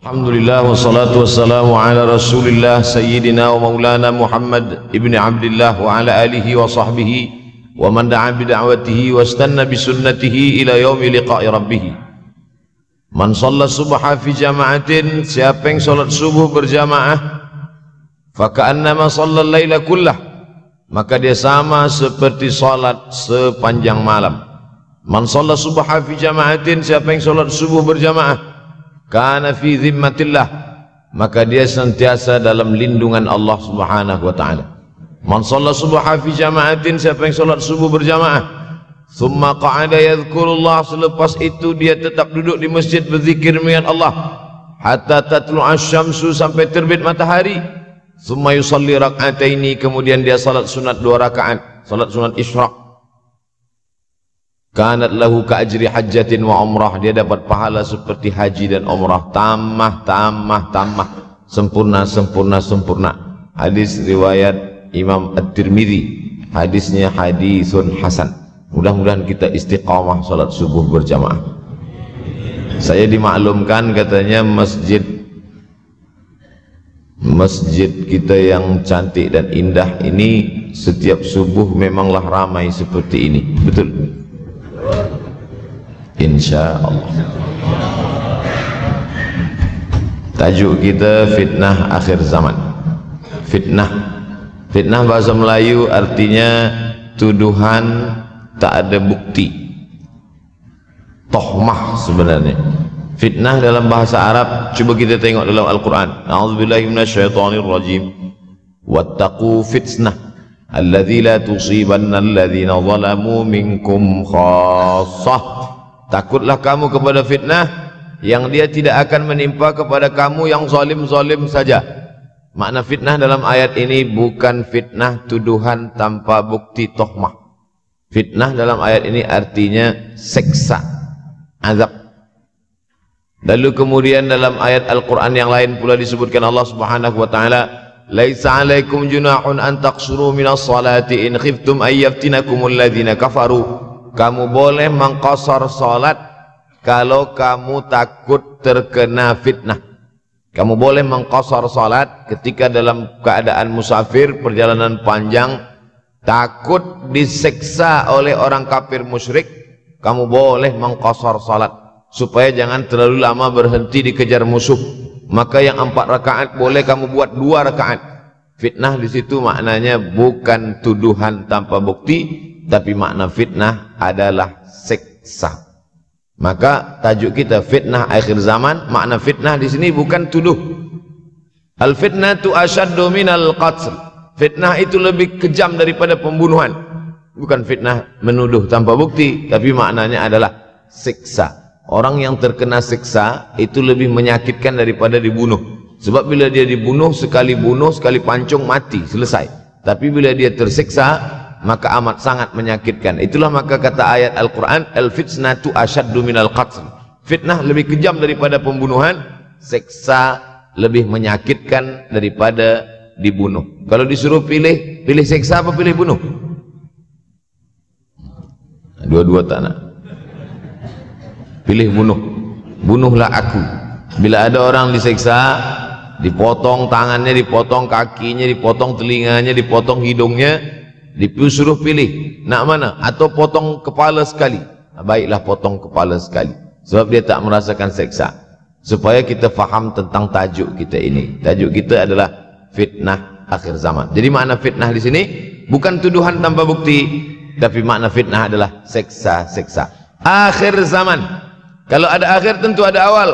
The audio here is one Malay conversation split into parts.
Alhamdulillah wassalatu wassalamu ala rasulillah sayyidina wa maulana Muhammad ibn Abdillah wa ala alihi wa sahbihi wa man da'a bida'watihi wa istanna bisunnatihi ila yaumi liqa'i rabbih. Man shalla subha fi jama'atin, siapa yang salat subuh berjamaah, fa ka'annama shalla al-laila kullah, maka dia sama seperti salat sepanjang malam. Man shalla subha fi jama'atin, siapa yang salat subuh berjamaah, kana fi zimmatillah, maka dia sentiasa dalam lindungan Allah Subhanahu wa taala. Man shalla subha fi jama'atin, siapa yang salat subuh berjamaah, thumma qa'ada yadhkurullah, selepas itu dia tetap duduk di masjid berzikir mengingat Allah hatta tatlu'a syamsu, sampai terbit matahari. Thumma yusalli rak'ataini, kemudian dia salat sunat 2 rakaat, salat sunat isyraq, kanat lahu ka'ajri hajjatin wa umrah, dia dapat pahala seperti haji dan umrah, tamah, sempurna. Hadis riwayat Imam At-Tirmidzi, hadisnya hadisun hasan. Mudah-mudahan kita istiqamah salat subuh berjamaah. Saya dimaklumkan katanya masjid kita yang cantik dan indah ini setiap subuh memanglah ramai seperti ini, betul? Insya Allah. Tajuk kita fitnah akhir zaman. Fitnah bahasa Melayu artinya tuduhan tak ada bukti, tohmah sebenarnya. Fitnah dalam bahasa Arab, coba kita tengok dalam Al-Quran. A'udzubillahi minasyaitonirrajim. Wattaqu fitnah alladzi la tusibanna alladzina zalamu minkum khassah. Takutlah kamu kepada fitnah yang dia tidak akan menimpa kepada kamu yang zalim-zalim saja. Makna fitnah dalam ayat ini bukan fitnah tuduhan tanpa bukti tohmah. Fitnah dalam ayat ini artinya seksa, azab. Lalu kemudian dalam ayat Al-Quran yang lain pula disebutkan Allah Subhanahu wa ta'ala, laisa alaikum junahun an taqsuru minas salati in khiftum ayyaftinakumul ladzina kafaru. Kamu boleh mengqasar salat kalau kamu takut terkena fitnah. Kamu boleh mengqasar salat ketika dalam keadaan musafir, perjalanan panjang, takut diseksa oleh orang kafir musyrik. Kamu boleh mengqasar salat supaya jangan terlalu lama berhenti dikejar musuh. Maka yang 4 rakaat boleh kamu buat 2 rakaat. Fitnah di situ maknanya bukan tuduhan tanpa bukti, tapi makna fitnah adalah seksa. Maka tajuk kita fitnah akhir zaman. Makna fitnah di sini bukan tuduh. Al fitnatu asyaddu minal qatl. Fitnah itu lebih kejam daripada pembunuhan. Bukan fitnah menuduh tanpa bukti, tapi maknanya adalah siksa. Orang yang terkena siksa itu lebih menyakitkan daripada dibunuh. Sebab bila dia dibunuh, sekali pancung mati, selesai. Tapi bila dia tersiksa, maka amat sangat menyakitkan. Itulah maka kata ayat Al-Quran, al-fitnatu asyaddu minal qatl. Fitnah lebih kejam daripada pembunuhan, siksa lebih menyakitkan daripada dibunuh. Kalau disuruh pilih siksa apa pilih bunuh? Dua-dua tak nak. Pilih bunuh. Bunuhlah aku. Bila ada orang disiksa, dipotong tangannya, dipotong kakinya, dipotong telinganya, dipotong hidungnya, disuruh pilih nak mana, atau potong kepala sekali. Baiklah potong kepala sekali, sebab dia tak merasakan seksa. Supaya kita faham tentang tajuk kita ini. Tajuk kita adalah fitnah akhir zaman. Jadi makna fitnah di sini bukan tuduhan tanpa bukti, tapi makna fitnah adalah seksa. Akhir zaman. Kalau ada akhir tentu ada awal.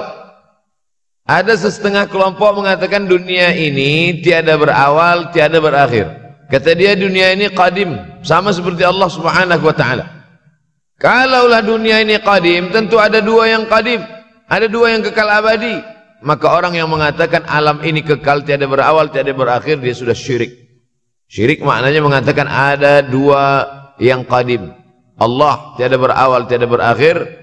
Ada setengah kelompok mengatakan dunia ini tiada berawal, tiada berakhir. Kata dia dunia ini qadim, sama seperti Allah Subhanahu wa ta'ala. Kalaulah dunia ini qadim, tentu ada 2 yang qadim, ada 2 yang kekal abadi. Maka orang yang mengatakan alam ini kekal, tiada berawal, tiada berakhir, dia sudah syirik. Syirik maknanya mengatakan ada 2 yang qadim. Allah tiada berawal, tiada berakhir.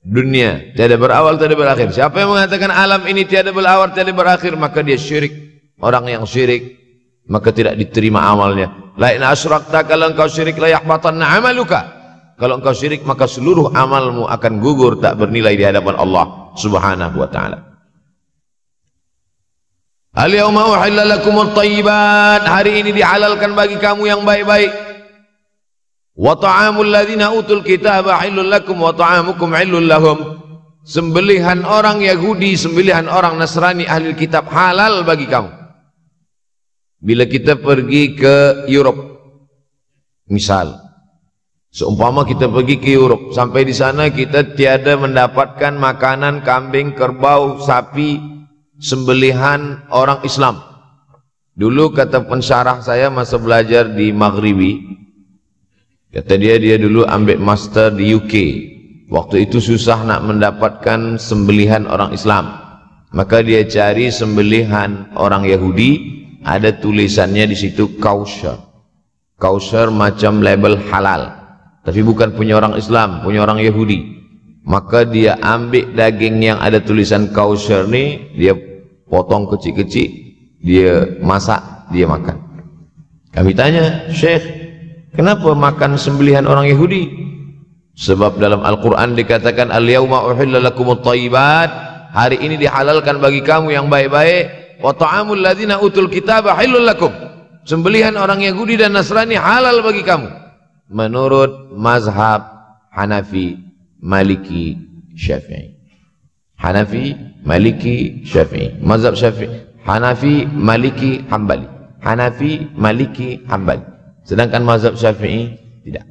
Dunia tiada berawal, tiada berakhir. Siapa yang mengatakan alam ini tiada berawal, tiada berakhir, maka dia syirik. Orang yang syirik maka tidak diterima amalnya. La in asyrakta, kalau engkau syirik la yahbatanna amaluka. Kalau engkau syirik maka seluruh amalmu akan gugur, tak bernilai di hadapan Allah Subhanahu wa ta'ala. Al-yawma uhilla lakumut thayyibat, hari ini dihalalkan bagi kamu yang baik-baik. Wa ta'amul ladzina utul kitaba halal lakum wa ta'amukum halal lahum. Sembelihan orang Yahudi, sembelihan orang Nasrani ahli kitab halal bagi kamu. Bila kita pergi ke Europe, misal seumpama kita pergi ke Europe, sampai di sana kita tiada mendapatkan makanan kambing, kerbau, sapi sembelihan orang Islam. Dulu kata pensyarah saya masa belajar di Maghribi, kata dia dulu ambil master di UK. Waktu itu susah nak mendapatkan sembelihan orang Islam, maka dia cari sembelihan orang Yahudi. Ada tulisannya di situ kosher. Kosher macam label halal, tapi bukan punya orang Islam, punya orang Yahudi. Maka dia ambil daging yang ada tulisan kosher ni, dia potong kecil-kecil, dia masak, dia makan. Kami tanya, Syekh, kenapa makan sembelihan orang Yahudi? Sebab dalam Al-Quran dikatakan al-yawma uhilla lakumut thayyibat, hari ini dihalalkan bagi kamu yang baik-baik. Wa ta'amul ladzina utul kitaba halal lakum, sembelihan orang Yahudi dan Nasrani halal bagi kamu. Menurut mazhab Hanafi, Maliki, Syafi'i. Hanafi, Maliki, Syafi'i. Mazhab Syafi'i, Hanafi, Maliki, Hambali. Hanafi, Maliki, Hambali. Sedangkan mazhab Syafi'i tidak.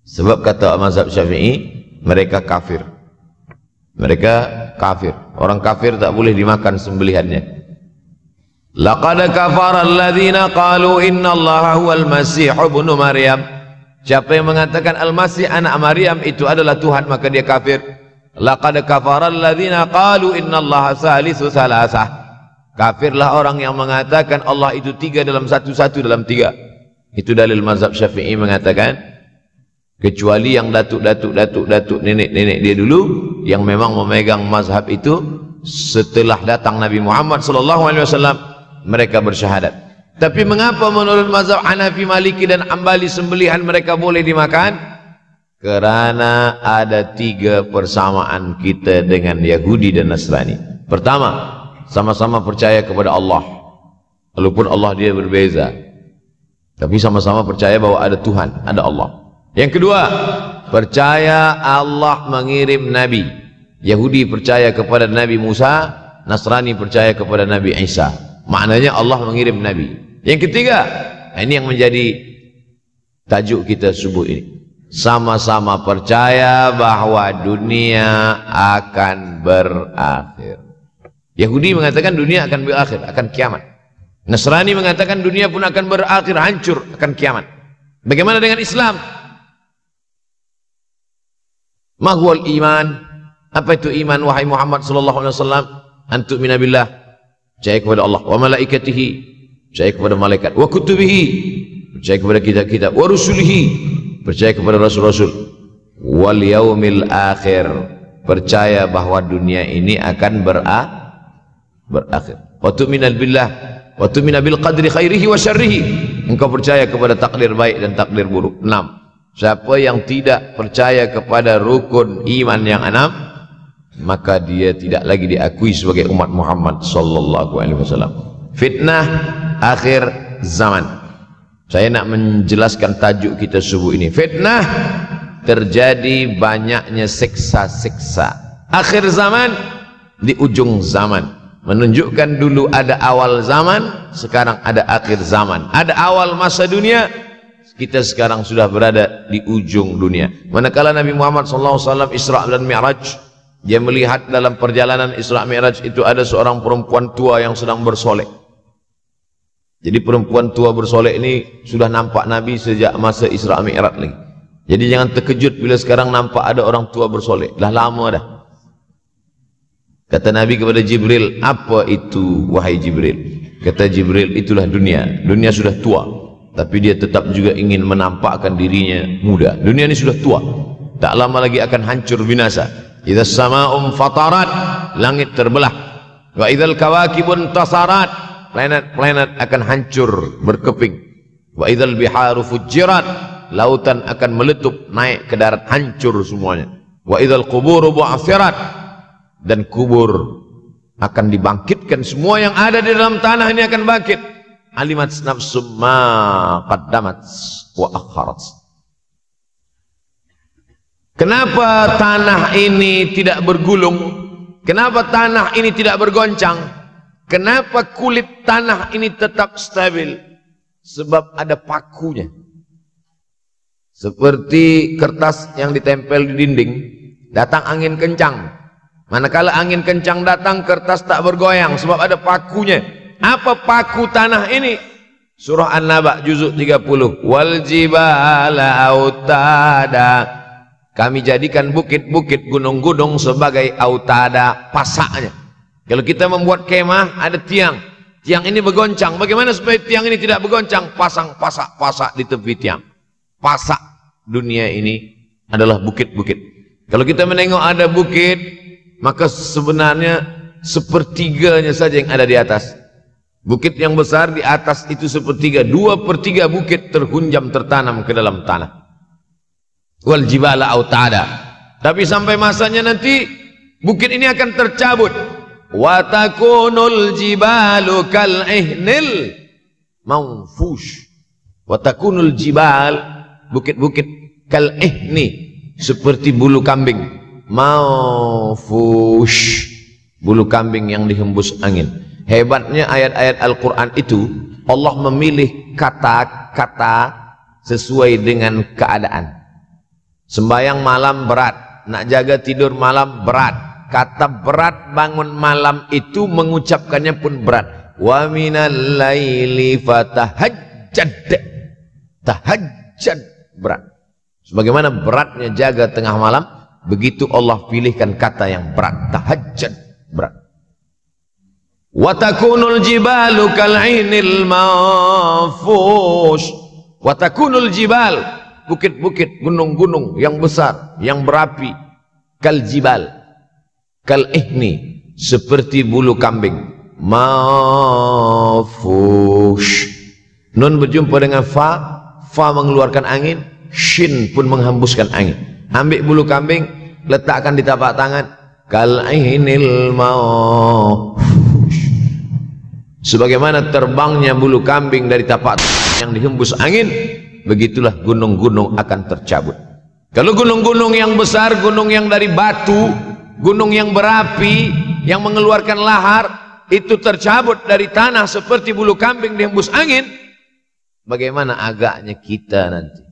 Sebab kata mazhab Syafi'i, mereka kafir. Mereka kafir. Orang kafir tak boleh dimakan sembelihannya. Laqad kafara alladzina qalu innallaha huwal masih ibnu Maryam. Siapa yang mengatakan Al-Masih anak Maryam itu adalah Tuhan, maka dia kafir. Laqad kafara alladzina qalu innallaha salisu salasah. Kafirlah orang yang mengatakan Allah itu tiga dalam satu, satu dalam tiga. Itu dalil mazhab Syafi'i mengatakan, kecuali yang datuk nenek dia dulu yang memang memegang mazhab itu, setelah datang Nabi Muhammad SAW mereka bersyahadat. Tapi mengapa menurut mazhab Hanafi, Maliki dan Hambali sembelihan mereka boleh dimakan? Kerana ada tiga persamaan kita dengan Yahudi dan Nasrani. Pertama, sama-sama percaya kepada Allah, walaupun Allah dia berbeza, tapi sama-sama percaya bahwa ada Tuhan, ada Allah. Yang kedua, percaya Allah mengirim Nabi. Yahudi percaya kepada Nabi Musa, Nasrani percaya kepada Nabi Isa. Maknanya Allah mengirim Nabi. Yang ketiga, ini yang menjadi tajuk kita subuh ini. Sama-sama percaya bahwa dunia akan berakhir. Yahudi mengatakan dunia akan berakhir, akan kiamat. Nasrani mengatakan dunia pun akan berakhir, hancur, akan kiamat. Bagaimana dengan Islam? Mahwal iman. Apa itu iman wahai Muhammad sallallahu alaihi wasallam? Antu'mina billah, percaya kepada Allah, wa malaikatihi, percaya kepada malaikat, wa kutubihi, percaya kepada kitab-kitab, wa rusulihi, percaya kepada rasul-rasul, wal yaumil akhir, percaya bahwa dunia ini akan berakhir. Wa tu'mina billah, wa tu'mina bil qadri khairihi wa syarrihi, engkau percaya kepada takdir baik dan takdir buruk. 6. Siapa yang tidak percaya kepada rukun iman yang 6, maka dia tidak lagi diakui sebagai umat Muhammad sallallahu alaihi wasallam. Fitnah akhir zaman. Saya nak menjelaskan tajuk kita subuh ini. Fitnah, terjadi banyaknya siksa-siksa. Akhir zaman, di ujung zaman. Menunjukkan dulu ada awal zaman, sekarang ada akhir zaman. Ada awal masa dunia, kita sekarang sudah berada di ujung dunia. Manakala Nabi Muhammad SAW Isra dan Mi'raj, dia melihat dalam perjalanan Isra Mi'raj itu ada seorang perempuan tua yang sedang bersolek. Jadi perempuan tua bersolek ini sudah nampak Nabi sejak masa Isra Mi'raj lagi. Jadi jangan terkejut bila sekarang nampak ada orang tua bersolek. Dah lama dah. Kata Nabi kepada Jibril, apa itu wahai Jibril? Kata Jibril, itulah dunia. Dunia sudah tua, tapi dia tetap juga ingin menampakkan dirinya muda. Dunia ini sudah tua, tak lama lagi akan hancur binasa. Idza sama'um fatarat, langit terbelah. Wa idzal kawakibun tasarat, planet-planet akan hancur berkeping. Wa idzal biharu fujirat, lautan akan meletup naik ke darat, hancur semuanya. Wa idzal quburu bu'athirat, dan kubur akan dibangkitkan. Semua yang ada di dalam tanah ini akan bangkit. Alimat nafsum ma qaddamat wa akharat. Kenapa tanah ini tidak bergulung? Kenapa tanah ini tidak bergoncang? Kenapa kulit tanah ini tetap stabil? Sebab ada pakunya. Seperti kertas yang ditempel di dinding, datang angin kencang. Manakala angin kencang datang, kertas tak bergoyang sebab ada pakunya. Apa paku tanah ini? Surah An-Naba juzuk 30. Wal jibala autada. Kami jadikan bukit-bukit, gunung-gunung sebagai autada, pasaknya. Kalau kita membuat kemah, ada tiang. Tiang ini bergoncang. Bagaimana supaya tiang ini tidak bergoncang? Pasang pasak-pasak di tepi tiang. Pasak dunia ini adalah bukit-bukit. Kalau kita menengok ada bukit, maka sebenarnya sepertiganya saja yang ada di atas. Bukit yang besar di atas itu sepertiga, 2/3 bukit terhunjam tertanam ke dalam tanah. Wal jibala autada. Tapi sampai masanya nanti bukit ini akan tercabut. Wa takunul jibalu kal ihnil manfush. Wa takunul jibal, bukit-bukit kal ihni, seperti bulu kambing. Manfush, bulu kambing yang dihembus angin. Hebatnya ayat-ayat Al-Quran itu, Allah memilih kata-kata sesuai dengan keadaan. Sembayang malam berat, nak jaga tidur malam berat. Kata berat bangun malam itu mengucapkannya pun berat. Wa minal laili fatahajjad. Tahajjad berat. Sebagaimana beratnya jaga tengah malam, begitu Allah pilihkan kata yang berat. Tahajjad berat. Wa takunul jibalu kal'inil manfush. Wa takunul jibal, bukit-bukit, gunung-gunung yang besar, yang berapi, kal jibal, kal ihni, seperti bulu kambing. Manfush. Nun berjumpa dengan fa, fa mengeluarkan angin, shin pun menghembuskan angin. Ambil bulu kambing, letakkan di tapak tangan, kal ihnil manfush. Sebagaimana terbangnya bulu kambing dari tapak yang dihembus angin, begitulah gunung-gunung akan tercabut. Kalau gunung-gunung yang besar, gunung yang dari batu, gunung yang berapi, yang mengeluarkan lahar, itu tercabut dari tanah seperti bulu kambing dihembus angin, bagaimana agaknya kita nanti?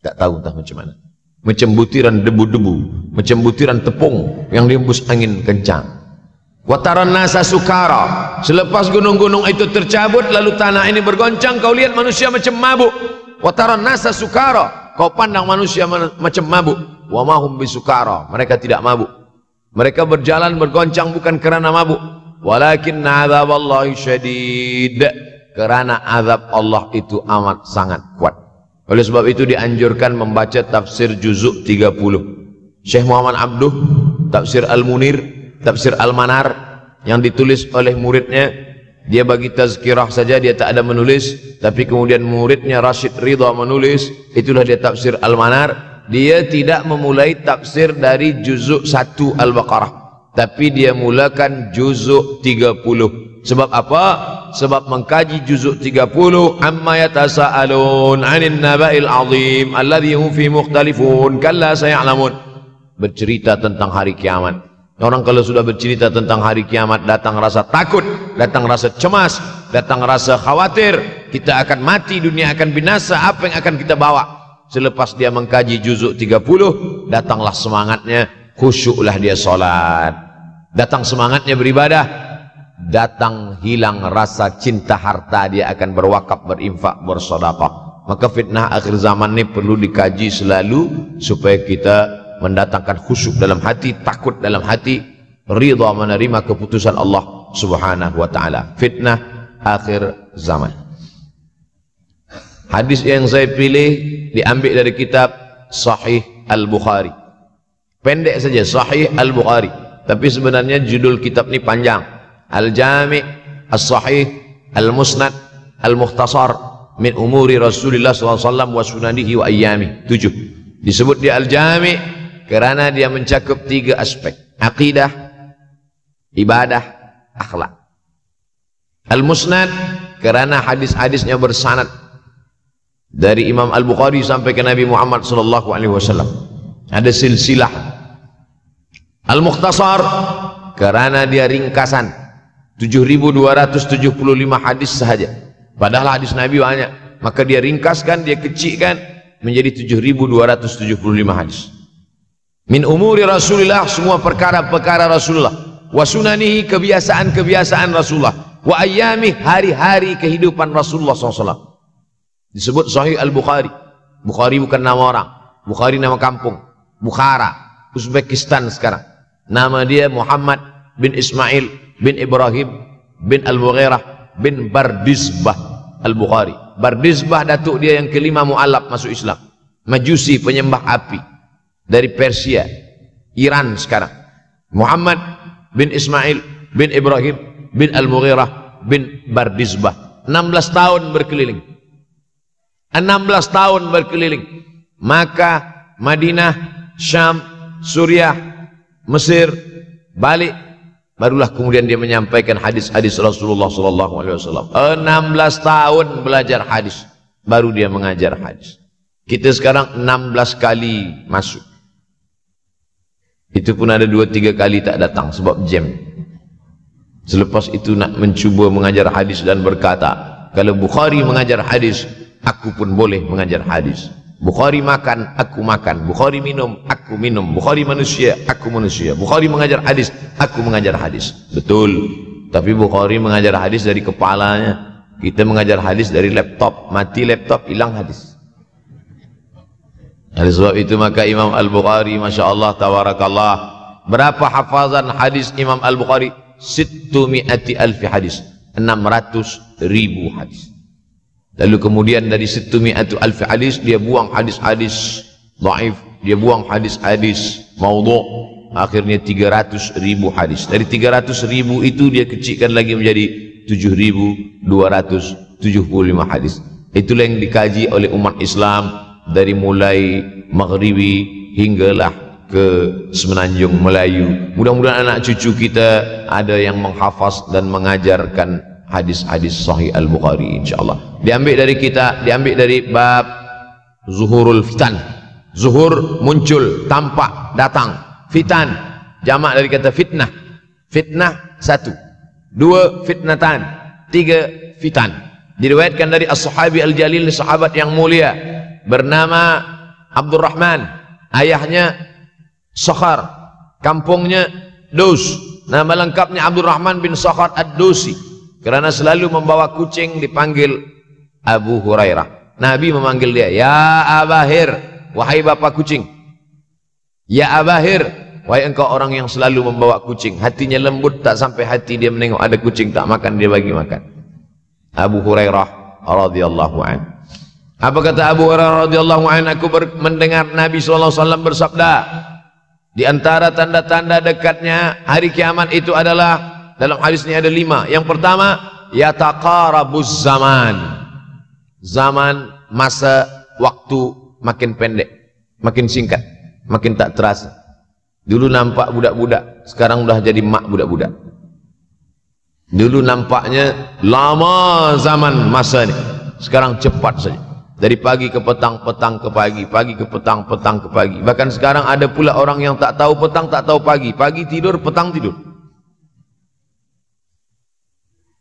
Tak tahu entah macam mana. Macam butiran debu-debu, macam butiran tepung yang dihembus angin kencang. Wataran nasa sukara. Selepas gunung-gunung itu tercabut, lalu tanah ini bergoncang, kau lihat manusia macam mabuk. Wataran nasa sukara. Kau pandang manusia macam mabuk. Wa mahum bisukara. Mereka tidak mabuk. Mereka berjalan bergoncang bukan kerana mabuk. Walakin azab Allah syadid. Kerana azab Allah itu amat sangat kuat. Oleh sebab itu dianjurkan membaca tafsir juzuk 30. Syekh Muhammad Abduh, tafsir Al-Munir, tafsir Al-Manar yang ditulis oleh muridnya. Dia bagi tazkirah saja, dia tak ada menulis, tapi kemudian muridnya Rashid Ridha menulis. Itulah dia tafsir Al-Manar. Dia tidak memulai tafsir dari juzuk 1 Al-Baqarah, tapi dia mulakan juzuk 30. Sebab apa? Sebab mengkaji juzuk 30, amma yatasaalun 'anil naba'il 'azim alladhi hum fi mukhtalifun kalla saya'lamun, bercerita tentang hari kiamat. Orang kalau sudah bercerita tentang hari kiamat, datang rasa takut, datang rasa cemas, datang rasa khawatir, kita akan mati, dunia akan binasa, apa yang akan kita bawa? Selepas dia mengkaji juzuk 30, datanglah semangatnya, khusyuklah dia solat, datang semangatnya beribadah, datang hilang rasa cinta harta, dia akan berwakaf, berinfak, bersedekah. Maka fitnah akhir zaman ini perlu dikaji selalu supaya kita mendatangkan khusyuk dalam hati, takut dalam hati, ridha menerima keputusan Allah Subhanahu wa taala. Fitnah akhir zaman. Hadis yang saya pilih diambil dari kitab Sahih Al-Bukhari. Pendek saja, Sahih Al-Bukhari, tapi sebenarnya judul kitab ini panjang. Al-Jami' As-Sahih Al-Musnad Al-Mukhtasar min umuri Rasulullah SAW wa sunanihi wa ayyami. 7. Disebut dia Al-Jami' kerana dia mencakup 3 aspek: akidah, ibadah, akhlak. Al-Musnad karena hadis-hadisnya bersanad dari Imam Al-Bukhari sampai ke Nabi Muhammad sallallahu alaihi wasallam. Ada silsilah. Al-Mukhtasar karena dia ringkasan 7.275 hadis sahaja. Padahal hadis Nabi banyak, maka dia ringkaskan, dia kecilkan menjadi 7.275 hadis. Min umuri Rasulullah, semua perkara-perkara Rasulullah. Wa sunanihi, kebiasaan-kebiasaan Rasulullah. Wa ayyamih, hari-hari kehidupan Rasulullah SAW. Disebut Sahih Al-Bukhari. Bukhari bukan nama orang, Bukhari nama kampung, Bukhara, Uzbekistan sekarang. Nama dia Muhammad bin Ismail bin Ibrahim bin Al-Mughirah bin Bardizbah Al-Bukhari. Bardizbah datuk dia yang kelima mu'alaf masuk Islam. Majusi, penyembah api, dari Persia, Iran sekarang. Muhammad bin Ismail bin Ibrahim bin Al-Mughirah bin Bardizbah. 16 tahun berkeliling. 16 tahun berkeliling. Maka, Madinah, Syam, Suriah, Mesir, balik, barulah kemudian dia menyampaikan hadis-hadis Rasulullah SAW. 16 tahun belajar hadis, baru dia mengajar hadis. Kita sekarang 16 kali masuk. Itu pun ada 2-3 kali tak datang sebab jam. Selepas itu nak mencuba mengajar hadis dan berkata, kalau Bukhari mengajar hadis, aku pun boleh mengajar hadis. Bukhari makan, aku makan. Bukhari minum, aku minum. Bukhari manusia, aku manusia. Bukhari mengajar hadis, aku mengajar hadis. Betul. Tapi Bukhari mengajar hadis dari kepalanya. Kita mengajar hadis dari laptop. Mati laptop, hilang hadis. Oleh sebab itu maka Imam Al-Bukhari, Masya Allah, Tabarakallah. Berapa hafazan hadis Imam Al-Bukhari? 600,000 hadis. 600,000 hadis. Lalu kemudian dari 600,000 hadis dia buang hadis-hadis dhaif, dia buang hadis-hadis maudhu', akhirnya 300,000 hadis. Dari 300,000 itu dia kecilkan lagi menjadi 7.275 hadis. Itulah yang dikaji oleh umat Islam dari mulai Maghribi hinggalah ke Semenanjung Melayu. Mudah-mudahan anak cucu kita ada yang menghafaz dan mengajarkan hadis-hadis Sahih Al-Bukhari, insyaallah. Diambil dari kita, diambil dari bab zuhurul fitan. Zuhur, muncul, tampak, datang. Fitan, jamak dari kata fitnah. Fitnah 1, 2 fitnatan, 3 fitan. Diriwayatkan dari as-sahabi al-jalil, sahabat yang mulia bernama Abdurrahman, ayahnya Sakhar, kampungnya Dus. Nama lengkapnya Abdurrahman bin Sakhar ad-Dusi. Kerana selalu membawa kucing dipanggil Abu Hurairah. Nabi memanggil dia, ya Abahir, wahai bapak kucing. Ya Abahir, wahai engkau orang yang selalu membawa kucing. Hatinya lembut, tak sampai hati dia menengok ada kucing tak makan, dia bagi makan. Abu Hurairah radhiyallahu anhu. Apa kata Abu Hurairah radhiyallahu anhu? Aku mendengar Nabi SAW bersabda, di antara tanda-tanda dekatnya hari kiamat itu adalah, dalam hadis ini ada 5. Yang pertama, yataqarabuz zaman. Zaman, masa, waktu makin pendek, makin singkat, makin tak terasa. Dulu nampak budak-budak, sekarang sudah jadi mak budak-budak. Dulu nampaknya lama zaman masa ini, sekarang cepat saja. Dari pagi ke petang, petang ke pagi, pagi ke petang, petang ke pagi. Bahkan sekarang ada pula orang yang tak tahu petang, tak tahu pagi. Pagi tidur, petang tidur.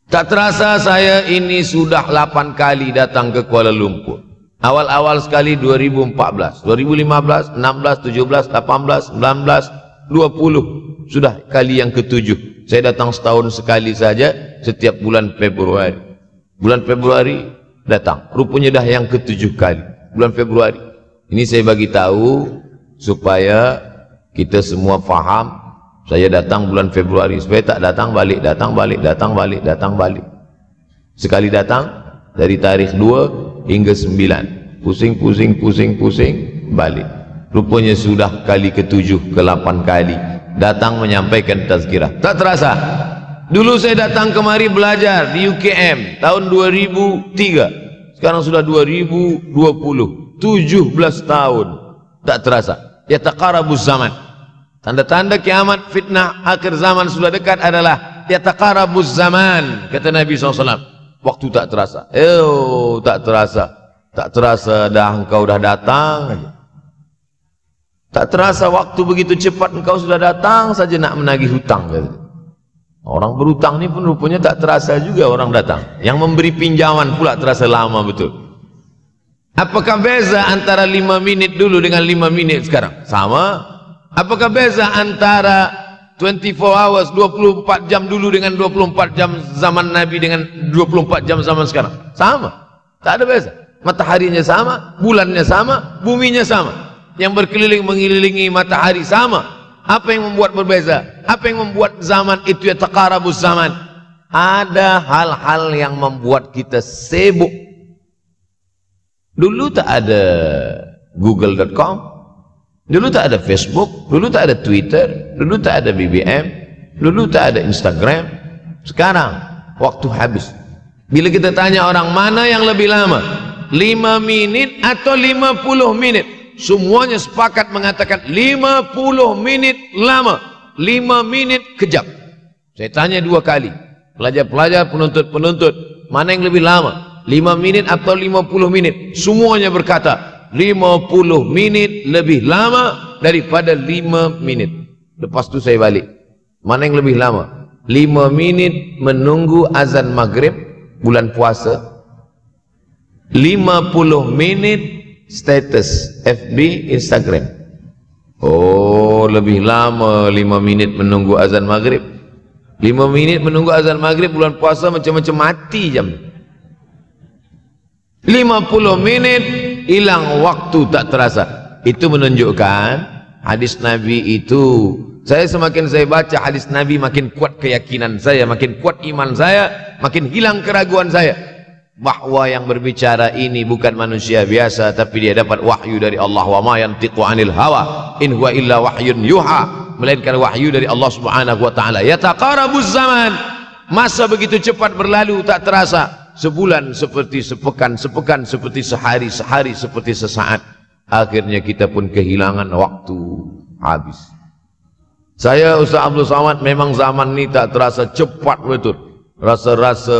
Tak terasa saya ini sudah 8 kali datang ke Kuala Lumpur. Awal-awal sekali 2014, 2015, 16, 17, 18, 19, 20. Sudah kali yang ke-7. Saya datang setahun sekali saja, setiap bulan Februari. Bulan Februari datang. Rupanya dah yang ke-7 kali. Bulan Februari. Ini saya bagi tahu supaya kita semua faham. Saya datang bulan Februari, supaya tak datang balik, datang balik, datang balik, datang balik. Sekali datang dari tarikh 2 hingga 9. Pusing, pusing, pusing, pusing, balik. Rupanya sudah kali ke-7, ke-8 kali datang menyampaikan tazkirah. Tak terasa. Dulu saya datang kemari belajar di UKM tahun 2003. Sekarang sudah 2020. 17 tahun. Tak terasa. Yataqarabuz zaman. Tanda-tanda kiamat, fitnah, akhir zaman sudah dekat adalah yataqarabuz zaman, kata Nabi SAW. Waktu tak terasa. Tak terasa. Tak terasa dah engkau dah datang aja. Tak terasa waktu begitu cepat engkau sudah datang saja nak menagih hutang. Orang berhutang ni pun rupanya tak terasa juga orang datang. Yang memberi pinjaman pula terasa lama betul. Apakah beza antara 5 minit dulu dengan 5 minit sekarang? Sama. Apakah beza antara 24 hours, 24 jam dulu dengan 24 jam zaman Nabi dengan 24 jam zaman sekarang? Sama. Tak ada beza. Mataharinya sama, bulannya sama, buminya sama. Yang berkeliling mengelilingi matahari sama. Apa yang membuat berbeza? Apa yang membuat zaman itu yataqarabuz zaman? Ada hal-hal yang membuat kita sibuk. Dulu tak ada google.com, dulu tak ada Facebook, dulu tak ada Twitter, dulu tak ada BBM, dulu tak ada Instagram. Sekarang waktu habis. Bila kita tanya orang mana yang lebih lama, 5 minit atau 50 menit, semuanya sepakat mengatakan 50 minit lama, 5 minit kejap. Saya tanya 2 kali, pelajar-pelajar, penuntut-penuntut, mana yang lebih lama, 5 minit atau 50 menit? Semuanya berkata 50 menit lebih lama daripada 5 menit. Lepas tu saya balik, mana yang lebih lama? 5 menit menunggu azan maghrib bulan puasa, 50 menit status FB, Instagram. Oh, lebih lama 5 minit menunggu azan maghrib. 5 minit menunggu azan maghrib bulan puasa macam-macam mati jam. 50 menit hilang waktu tak terasa. Itu menunjukkan hadis Nabi itu, semakin saya baca hadis Nabi, makin kuat keyakinan saya, makin kuat iman saya, makin hilang keraguan saya bahwa yang berbicara ini bukan manusia biasa, tapi dia dapat wahyu dari Allah. Wa ma yantiqu anil hawa in huwa illa wahyun yuha, melainkan wahyu dari Allah Subhanahu wa taala. Yataqarabuz zaman, masa begitu cepat berlalu tak terasa. Sebulan seperti sepekan, sepekan seperti sehari, sehari seperti sesaat. Akhirnya kita pun kehilangan waktu, habis. Saya Ustaz Abdul Somad, memang zaman ini tak terasa, cepat betul. Rasa-rasa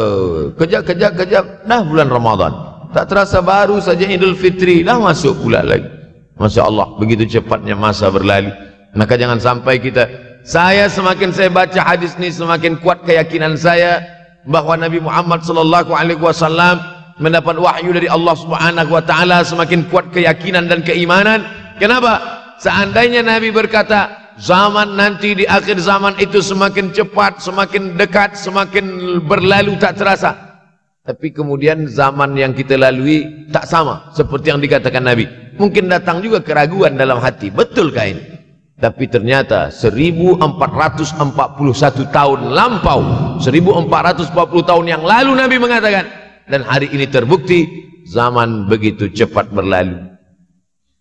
kejap-kejap dah bulan Ramadan, tak terasa baru saja Idul Fitri dah masuk pula lagi. Masya Allah, begitu cepatnya masa berlalu. Maka jangan sampai semakin saya baca hadis ini, semakin kuat keyakinan saya bahwa Nabi Muhammad SAW mendapat wahyu dari Allah Subhanahu wa taala. Semakin kuat keyakinan dan keimanan. Kenapa? Seandainya Nabi berkata zaman nanti di akhir zaman itu semakin cepat, semakin dekat, semakin berlalu tak terasa, tapi kemudian zaman yang kita lalui tak sama seperti yang dikatakan Nabi. Mungkin datang juga keraguan dalam hati, betulkah ini? Tapi ternyata 1441 tahun lampau, 1440 tahun yang lalu Nabi mengatakan, dan hari ini terbukti zaman begitu cepat berlalu.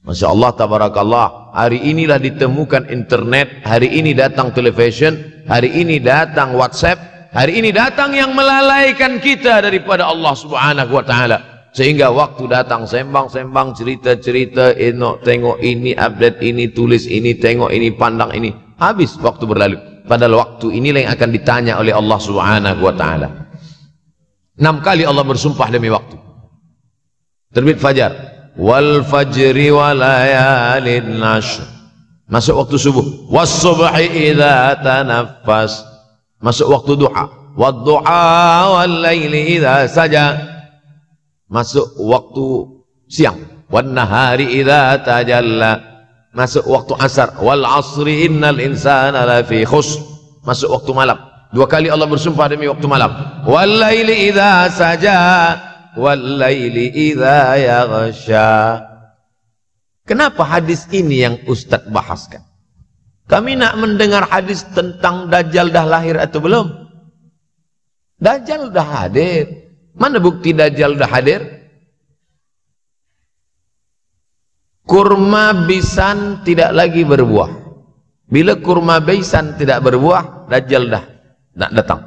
Masya Allah, tabarakallah. Hari inilah ditemukan internet, hari ini datang television, hari ini datang WhatsApp, hari ini datang yang melalaikan kita daripada Allah Subhanahu wa taala. Sehingga waktu datang sembang-sembang, cerita-cerita, tengok ini, update ini, tulis ini, tengok ini, pandang ini, habis waktu berlalu. Padahal waktu inilah yang akan ditanya oleh Allah Subhanahu wa taala. 6 kali Allah bersumpah demi waktu. Terbit fajar, wal fajri wa layalin nashr, masuk waktu subuh. Was subhi idza tanaffas, masuk waktu duha. Wad duha wal laili idza saja, masuk waktu siang. Wan nahari idza tajalla, masuk waktu asar. Wal asri innal insana lafi khusr, masuk waktu malam. 2 kali Allah bersumpah demi waktu malam. Wal laili idza saja wal-laili idza yaghsha. Kenapa hadis ini yang Ustaz bahaskan? Kami nak mendengar hadis tentang Dajjal dah lahir atau belum? Dajjal dah hadir. Mana bukti Dajjal dah hadir? Kurma bisan tidak lagi berbuah. Bila kurma bisan tidak berbuah, Dajjal dah nak datang.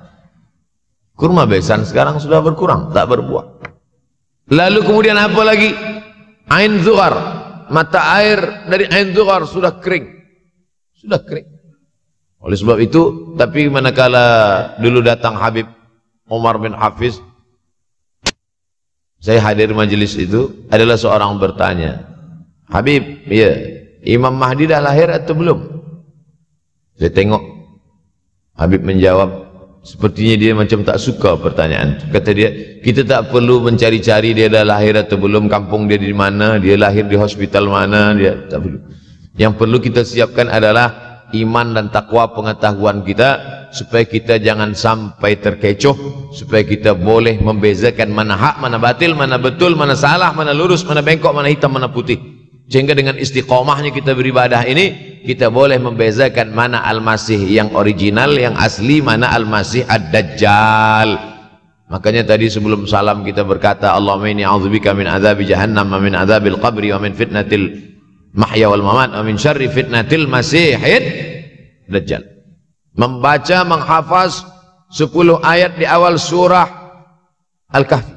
Kurma bisan sekarang sudah berkurang, tak berbuah. Lalu kemudian apa lagi? Ain Zughar, mata air dari Ain Zughar sudah kering, Sudah kering. Oleh sebab itu, tapi manakala dulu datang Habib Umar bin Hafiz, saya hadir majelis itu, adalah seorang bertanya, Habib, ya, Imam Mahdi dah lahir atau belum? Saya tengok, Habib menjawab, sepertinya dia macam tak suka pertanyaan. Kata dia, kita tak perlu mencari-cari dia dah lahir atau belum, kampung dia di mana, dia lahir di hospital mana, dia tak perlu. Yang perlu kita siapkan adalah iman dan takwa pengetahuan kita, supaya kita jangan sampai terkecoh, supaya kita boleh membezakan mana hak, mana batil, mana betul, mana salah, mana lurus, mana bengkok, mana hitam, mana putih. Sehingga dengan istiqomahnya kita beribadah ini, kita boleh membezakan mana Al-Masih yang original, yang asli, mana Al-Masih Ad-Dajjal. Makanya tadi sebelum salam kita berkata, Allahumma inni a'udzubika min adzabi jahannam wa min adzabil qabri wa min fitnatil mahya wal mamat wa min syarri fitnatil masihid dajjal. Membaca, menghafaz 10 ayat di awal surah Al-Kahfi.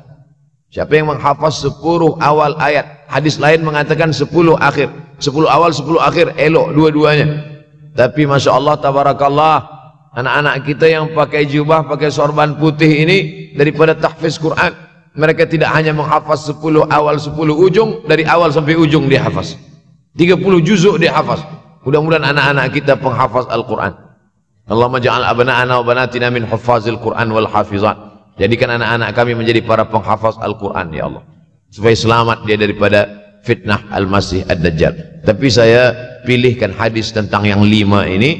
Siapa yang menghafaz 10 awal ayat, hadis lain mengatakan 10 akhir, 10 awal 10 akhir, elok dua-duanya. Tapi Masya Allah, tabarakallah, anak-anak kita yang pakai jubah, pakai sorban putih ini, daripada tahfiz Quran, mereka tidak hanya menghafaz 10 awal 10 ujung, dari awal sampai ujung dia hafaz 30 juzuk dia hafaz. Mudah-mudahan anak-anak kita penghafaz Al-Quran. Allahumma ja'al abna'ana wa banatina min huffazil Quran wal hafizat. Jadikan anak-anak kami menjadi para penghafaz Al-Quran, ya Allah, supaya selamat dia daripada fitnah Al-Masih Ad-Dajjal. Tapi saya pilihkan hadis tentang yang 5 ini.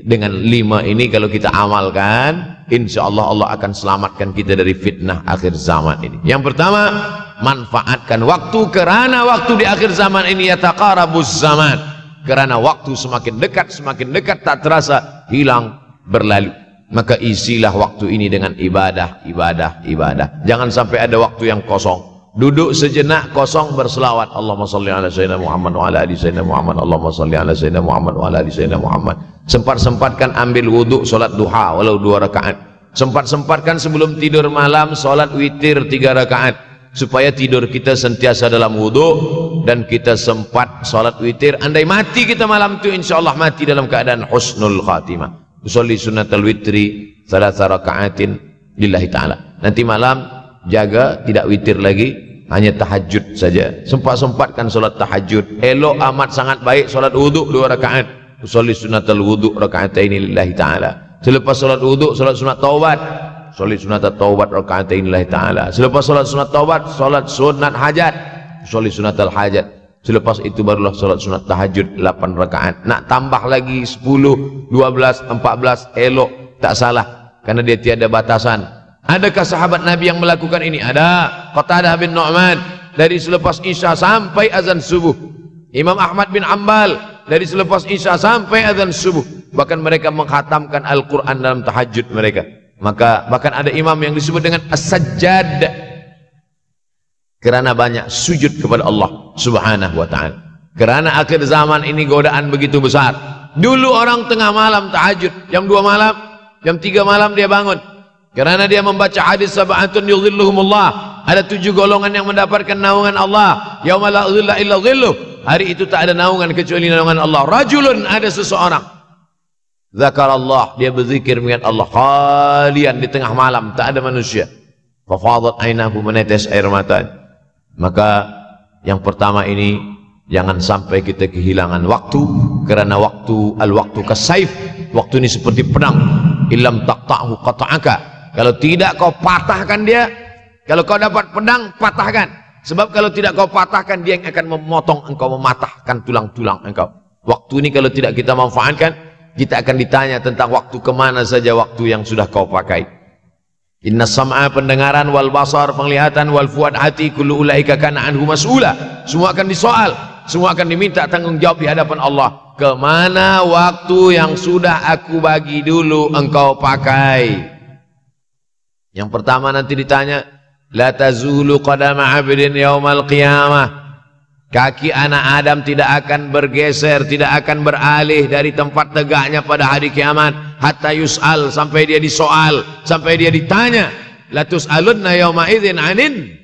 Dengan 5 ini kalau kita amalkan, insya Allah Allah akan selamatkan kita dari fitnah akhir zaman ini. Yang pertama, manfaatkan waktu, kerana waktu di akhir zaman ini yataqarabuz zaman, kerana waktu semakin dekat tak terasa, hilang, berlalu. Maka isilah waktu ini dengan ibadah. Jangan sampai ada waktu yang kosong. Duduk sejenak kosong berselawat, Allahumma salli ala sayyidina Muhammad wa ala ali sayyidina Muhammad, Allahumma salli ala sayyidina Muhammad wa ala ali sayyidina Muhammad. Sempat-sempatkan ambil wudhu, solat duha walau 2 rakaat. Sempat-sempatkan sebelum tidur malam solat witir 3 rakaat, supaya tidur kita sentiasa dalam wudhu dan kita sempat solat witir. Andai mati kita malam itu, insyaallah mati dalam keadaan husnul khatimah. Usolli sunnatal witri 3 rakaatin lillahi ta'ala. Nanti malam jaga tidak witir lagi, hanya tahajud saja. Sempat-sempatkan solat tahajud. Elok amat sangat baik solat wudhu 2 rakaat. Usolli sunnatal wudhu raka'ataini lillahi ta'ala. Selepas solat wudhu, solat sunat taubat. Usolli sunnatat taubat raka'ataini lillahi ta'ala. Selepas solat sunat taubat, solat sunat hajat. Usolli sunnatal hajat. Selepas itu barulah solat sunat tahajud 8 rakaat. Nak tambah lagi 10, 12, 14, elok, tak salah, karena dia tiada batasan. Adakah sahabat Nabi yang melakukan ini? Ada. Qatadah bin Nu'man, dari selepas Isya sampai azan subuh. Imam Ahmad bin Ambal, dari selepas Isya sampai azan subuh. Bahkan mereka menghatamkan Al-Quran dalam tahajud mereka. Maka bahkan ada imam yang disebut dengan As-Sajjad, kerana banyak sujud kepada Allah Subhanahu wa ta'ala. Kerana akhir zaman ini godaan begitu besar. Dulu orang tengah malam tahajud, jam 2 malam, jam 3 malam dia bangun, kerana dia membaca hadis sab'atun yudhilluhumullah. Ada 7 golongan yang mendapatkan naungan Allah, yauma la dhilla illa dhilluh. Hari itu tak ada naungan kecuali naungan Allah. Rajulun, ada seseorang, zakarallah, dia berzikir mengingat Allah, khalian, di tengah malam tak ada manusia, fafadat ainahu, menetes air mata. Maka yang pertama ini, jangan sampai kita kehilangan waktu, kerana waktu, al-waktu kasaif, waktu ini seperti pedang, illam taqta'hu qata'aka. Kalau tidak kau patahkan dia, kalau kau dapat pedang, patahkan. Sebab kalau tidak kau patahkan, dia yang akan memotong engkau, mematahkan tulang-tulang engkau. Waktu ini kalau tidak kita manfaatkan, kita akan ditanya tentang waktu, kemana saja waktu yang sudah kau pakai. Inna sam'a, pendengaran, wal basar, penglihatan, wal fuad, hati, kullu ulaika kana anhu mas'ula. Semua akan disoal, semua akan diminta tanggung jawab di hadapan Allah. Kemana waktu yang sudah aku bagi dulu engkau pakai? Yang pertama nanti ditanya, la tazulu qadama 'abdin yaumal qiyamah. Kaki anak Adam tidak akan bergeser, tidak akan beralih dari tempat tegaknya pada hari kiamat, hatta yus'al, sampai dia disoal, sampai dia ditanya. La tus'alunna yauma idzin 'anin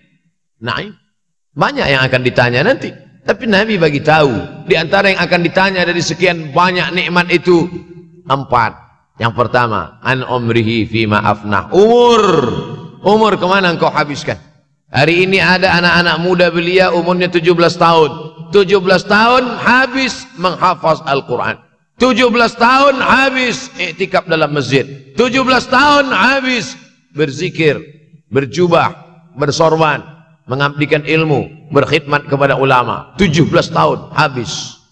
na'im. Banyak yang akan ditanya nanti. Tapi Nabi bagi tahu, di antara yang akan ditanya dari sekian banyak nikmat itu 4. Yang pertama, an umrihi fima afnah. Umur kemana engkau habiskan? Hari ini ada anak-anak muda belia umurnya 17 tahun. 17 tahun habis menghafaz Al-Quran. 17 tahun habis iktikaf dalam masjid. 17 tahun habis berzikir, berjubah, bersorban, mengabdikan ilmu, berkhidmat kepada ulama. 17 tahun habis.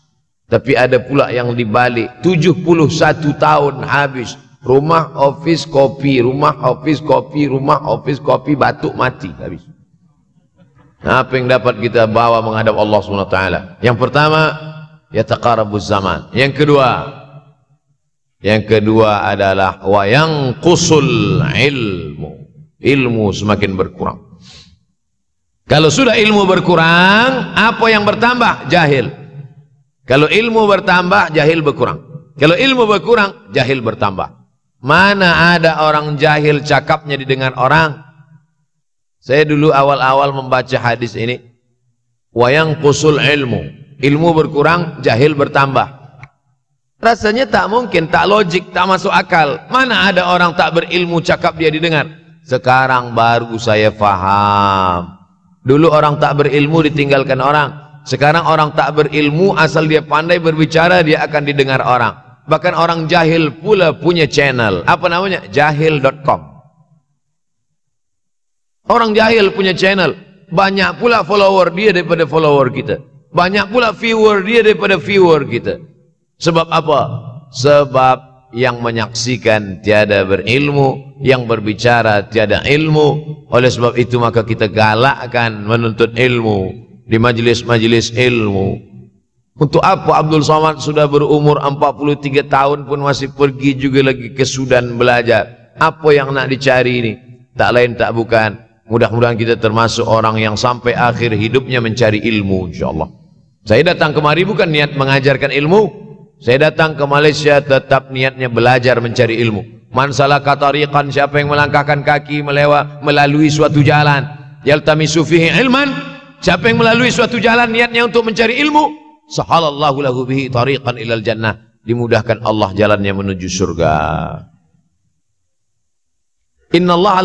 Tapi ada pula yang dibalik, 71 tahun habis. Rumah, office, kopi, rumah, office, kopi, rumah, office, kopi, batuk, mati habis. Apa yang dapat kita bawa menghadap Allah SWT? Yang pertama, yataqarabuz zaman. Yang kedua adalah wa yanqusul ilmu semakin berkurang. Kalau sudah ilmu berkurang, apa yang bertambah? Jahil. Kalau ilmu bertambah, jahil berkurang. Kalau ilmu berkurang, jahil bertambah. Mana ada orang jahil cakapnya didengar orang? Saya dulu awal-awal membaca hadis ini, wa yanqusul ilmu berkurang, jahil bertambah. Rasanya tak mungkin, tak logik, tak masuk akal. Mana ada orang tak berilmu cakap dia didengar? Sekarang baru saya faham. Dulu orang tak berilmu ditinggalkan orang. Sekarang orang tak berilmu asal dia pandai berbicara, dia akan didengar orang. Bahkan orang jahil pula punya channel. Apa namanya? Jahil.com. Orang jahil punya channel. Banyak pula follower dia daripada follower kita. Banyak pula viewer dia daripada viewer kita. Sebab apa? Sebab yang menyaksikan tiada berilmu, yang berbicara tiada ilmu. Oleh sebab itu maka kita galakkan menuntut ilmu di majlis-majlis ilmu. Untuk apa Abdul Somad sudah berumur 43 tahun pun masih pergi juga lagi ke Sudan belajar? Apa yang nak dicari ini? Tak lain tak bukan, mudah-mudahan kita termasuk orang yang sampai akhir hidupnya mencari ilmu, insyaAllah. Saya datang kemari bukan niat mengajarkan ilmu. Saya datang ke Malaysia tetap niatnya belajar mencari ilmu. Man salaka tariqan, siapa yang melangkahkan kaki melalui suatu jalan, yaltamisu fihi ilman, siapa yang melalui suatu jalan niatnya untuk mencari ilmu, sahalallahu lahu bihi tariqan ilal jannah, dimudahkan Allah jalannya menuju surga. Innallaha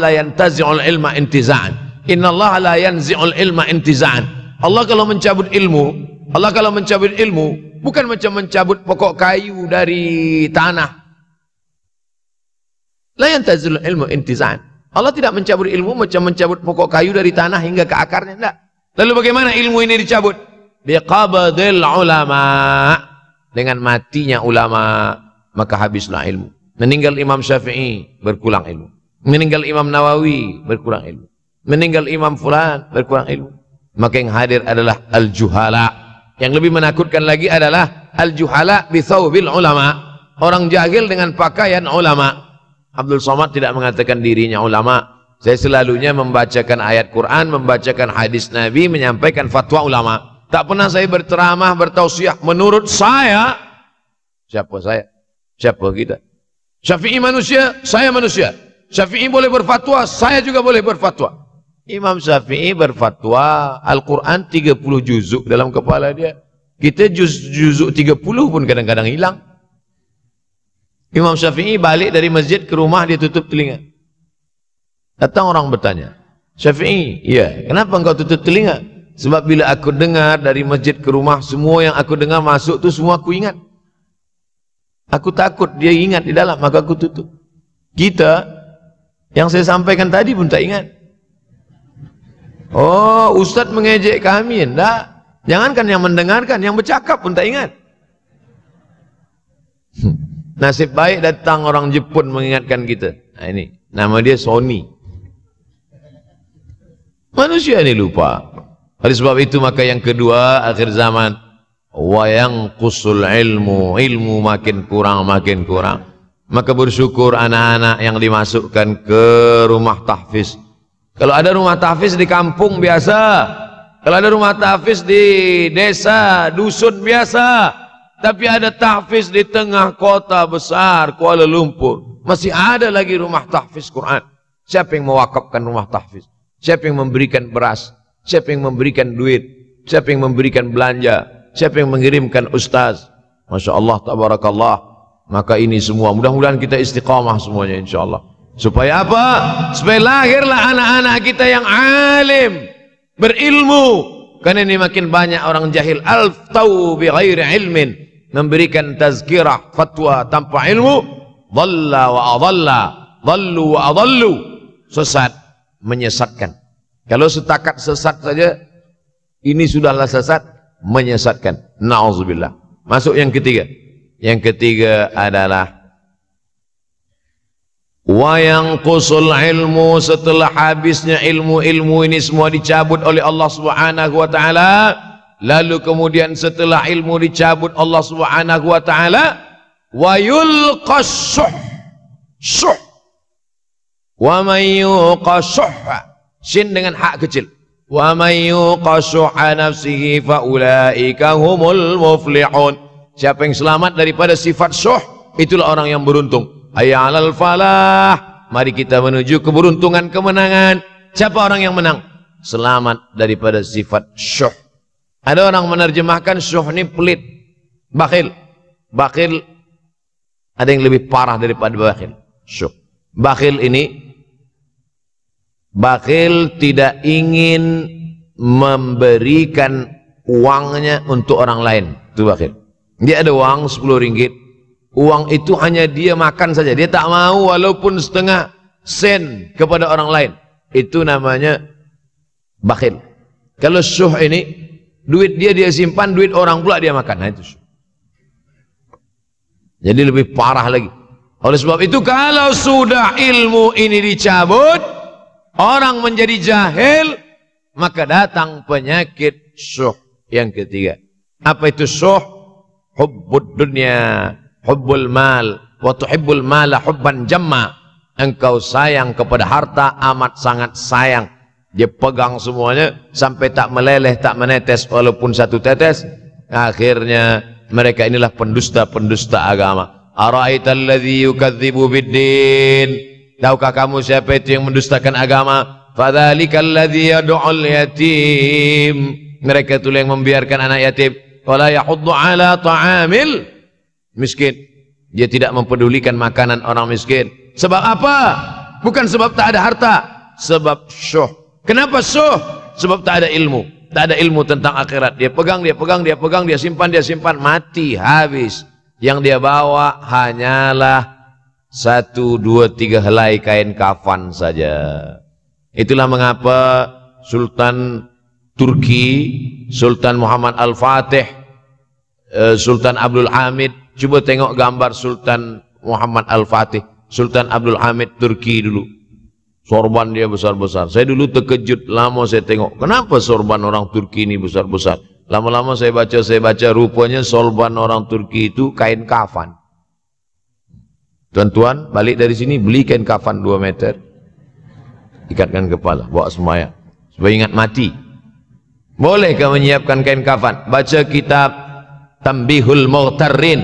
la yantazi'ul ilma intiza'an. Innallaha la yanzi'ul ilma intiza'an. Allah kalau mencabut ilmu, bukan macam mencabut pokok kayu dari tanah. La yantazi'ul ilmu intiza'an. Allah tidak mencabut ilmu macam mencabut pokok kayu dari tanah hingga ke akarnya, tidak. Lalu bagaimana ilmu ini dicabut? Biqabdil ulama. Dengan matinya ulama, maka habislah ilmu. Meninggal Imam Syafi'i, berkurang ilmu. Meninggal Imam Nawawi, berkurang ilmu. Meninggal Imam Fulan, berkurang ilmu. Maka yang hadir adalah al-juhala. Yang lebih menakutkan lagi adalah al-juhala bithawbil ulama. Orang jahil dengan pakaian ulama. Abdul Somad tidak mengatakan dirinya ulama. Saya selalunya membacakan ayat Quran, membacakan hadis Nabi, menyampaikan fatwa ulama. Tak pernah saya berceramah, bertausiah. Menurut saya, siapa saya? Siapa kita? Syafi'i manusia, saya manusia. Syafi'i boleh berfatwa, saya juga boleh berfatwa. Imam Syafi'i berfatwa, Al-Quran 30 juzuk dalam kepala dia. Kita juzuk 30 pun kadang-kadang hilang. Imam Syafi'i balik dari masjid ke rumah, dia tutup telinga. Datang orang bertanya, Syafi'i, iya, kenapa engkau tutup telinga? Sebab bila aku dengar dari masjid ke rumah, semua yang aku dengar masuk tu semua aku ingat. Aku takut dia ingat di dalam, maka aku tutup. Kita, yang saya sampaikan tadi pun tak ingat. Oh, Ustaz mengejek kami, enggak. Jangankan yang mendengarkan, yang bercakap pun tak ingat. Nasib baik datang orang Jepun mengingatkan kita. Nah ini, nama dia Sony. Manusia ini lupa. Oleh sebab itu maka yang kedua akhir zaman, wa yanqusul ilmu makin kurang. Maka bersyukur anak-anak yang dimasukkan ke rumah tahfiz. Kalau ada rumah tahfiz di kampung biasa, kalau ada rumah tahfiz di desa, dusun biasa, tapi ada tahfiz di tengah kota besar Kuala Lumpur, masih ada lagi rumah tahfiz Quran. Siapa yang mewakafkan rumah tahfiz? Siapa yang memberikan beras? Siapa yang memberikan duit? siapa yang memberikan belanja, siapa yang mengirimkan ustaz. Masya Allah, tabarakallah. Maka ini semua mudah-mudahan kita istiqamah semuanya insyaallah. Supaya apa? Supaya lahirlah anak-anak kita yang alim, berilmu. Karena ini makin banyak orang jahil, al-tau bi ghairi ilmin, memberikan tazkirah, fatwa tanpa ilmu, dhalla wa adalla, dhallu wa adallu, sesat, menyesatkan. Kalau setakat sesat saja, ini sudahlah sesat, menyesatkan. Na'udzubillah. Masuk yang ketiga. Yang ketiga adalah wa yanqusul ilmu, setelah habisnya ilmu-ilmu ini semua dicabut oleh Allah Subhanahu wa taala, lalu kemudian setelah ilmu dicabut Allah Subhanahu wa taala, wa yulqas syuh, wa may yuqashuh, sin dengan hak kecil, wa may yuqashuh nafsihi fa ulaika humul muflihun. Siapa yang selamat daripada sifat syuh, itulah orang yang beruntung. Hayya 'alal falah, mari kita menuju keberuntungan, kemenangan. Siapa orang yang menang? Selamat daripada sifat syuh. Ada orang menerjemahkan syuh ini pelit, bakhil. Bakhil ada yang lebih parah daripada bakhil. Syuh. Bakhil ini, bakhil tidak ingin memberikan uangnya untuk orang lain. Itu bakhil. Dia ada uang 10 ringgit. Uang itu hanya dia makan saja. Dia tak mau walaupun setengah sen kepada orang lain. Itu namanya bakhil. Kalau syuh ini, duit dia simpan, duit orang pula dia makan. Nah, itu syuh. Jadi lebih parah lagi. Oleh sebab itu, kalau sudah ilmu ini dicabut, orang menjadi jahil, maka datang penyakit syuh yang ketiga. Apa itu syuh? Hubbud dunya, hubbul mal, wa tuhibbul mala hubban jamma. Engkau sayang kepada harta, amat sangat sayang. Dia pegang semuanya sampai tak meleleh, tak menetes walaupun satu tetes. Akhirnya mereka inilah pendusta-pendusta agama. Ara'aital ladzi yukadzibu biddin. Tahukah kamu siapa itu yang mendustakan agama? Fadzalikal ladzi yad'ul yatim. Mereka itu yang membiarkan anak yatim. Wala yahuddu ala ta'amil miskin. Dia tidak mempedulikan makanan orang miskin. Sebab apa? Bukan sebab tak ada harta, sebab syuh. Kenapa syuh? Sebab tak ada ilmu. Tak ada ilmu tentang akhirat. Dia pegang, dia simpan, mati, habis. Yang dia bawa hanyalah 1, 2, 3 helai kain kafan saja. Itulah mengapa Sultan Turki, Sultan Muhammad Al-Fatih, Sultan Abdul Hamid. Coba tengok gambar Sultan Muhammad Al-Fatih, Sultan Abdul Hamid Turki dulu. Sorban dia besar-besar. Saya dulu terkejut, lama saya tengok. Kenapa sorban orang Turki ini besar-besar? Lama-lama saya baca, rupanya sorban orang Turki itu kain kafan. Tuan-tuan, balik dari sini, beli kain kafan 2 meter. Ikatkan kepala, bawa sembahyang. Supaya ingat mati. Bolehkah menyiapkan kain kafan? Baca kitab Tambihul Mughtarrin,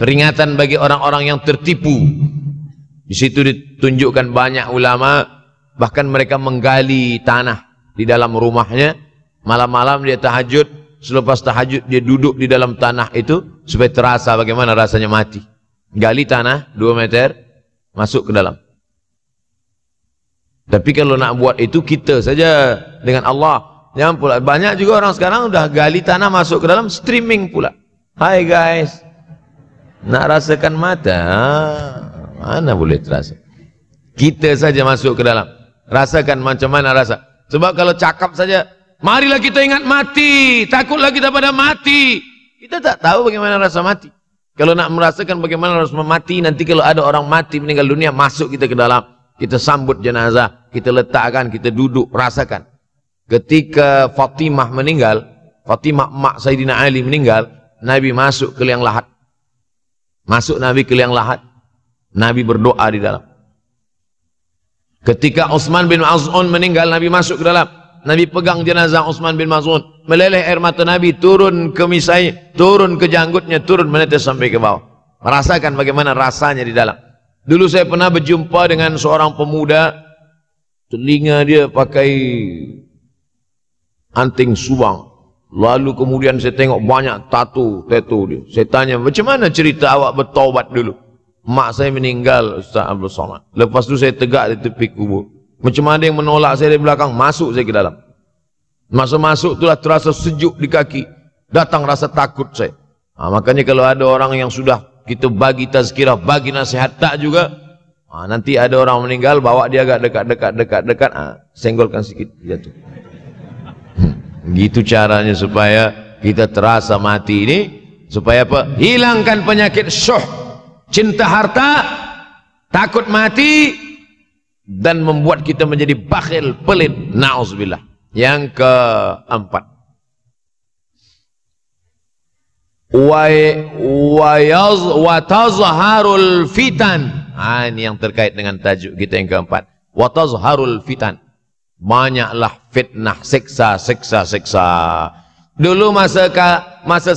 peringatan bagi orang-orang yang tertipu. Di situ ditunjukkan banyak ulama, bahkan mereka menggali tanah di dalam rumahnya. Malam-malam dia tahajud, selepas tahajud dia duduk di dalam tanah itu supaya terasa bagaimana rasanya mati. Gali tanah 2 meter, masuk ke dalam. Tapi kalau nak buat itu kita saja dengan Allah. Jangan pula, banyak juga orang sekarang udah gali tanah masuk ke dalam, streaming pula. Hai guys, nak rasakan mata? Mana boleh terasa? Kita saja masuk ke dalam, rasakan macam mana rasa. Sebab kalau cakap saja, marilah kita ingat mati, takutlah kita pada mati. Kita tak tahu bagaimana rasa mati. Kalau nak merasakan bagaimana rasa mati, nanti kalau ada orang mati meninggal dunia, masuk kita ke dalam, kita sambut jenazah, kita letakkan, kita duduk, rasakan. Ketika Fatimah meninggal, Fatimah emak Sayyidina Ali meninggal, Nabi masuk ke liang lahat. Masuk Nabi ke liang lahat. Nabi berdoa di dalam. Ketika Utsman bin Maz'un meninggal, Nabi masuk ke dalam. Nabi pegang jenazah Utsman bin Maz'un. Meleleh air mata Nabi, turun ke misai, turun ke janggutnya, turun menetes sampai ke bawah. Merasakan bagaimana rasanya di dalam. Dulu saya pernah berjumpa dengan seorang pemuda, telinga dia pakai anting subang, Lalu kemudian saya tengok banyak tato dia. Saya tanya, macam mana cerita awak bertaubat dulu? Mak saya meninggal, Ustaz Abdul Somad. Lepas tu saya tegak di tepi kubur. Macam ada yang menolak saya dari belakang, masuk saya ke dalam. Masa masuk itulah terasa sejuk di kaki. Datang rasa takut saya. Makanya kalau ada orang yang sudah kita bagi tazkirah, bagi nasihat tak juga, nanti ada orang meninggal, bawa dia agak dekat, senggolkan sikit, jatuh. Gitu caranya supaya kita terasa mati ini, supaya apa? Hilangkan penyakit syuh, cinta harta, takut mati, dan membuat kita menjadi bakhil, pelit. Na'udzubillah. Yang keempat, wa tazharul fitan. Ini yang terkait dengan tajuk kita yang keempat. Wa tazharul fitan. Banyaklah fitnah, siksa. Dulu masa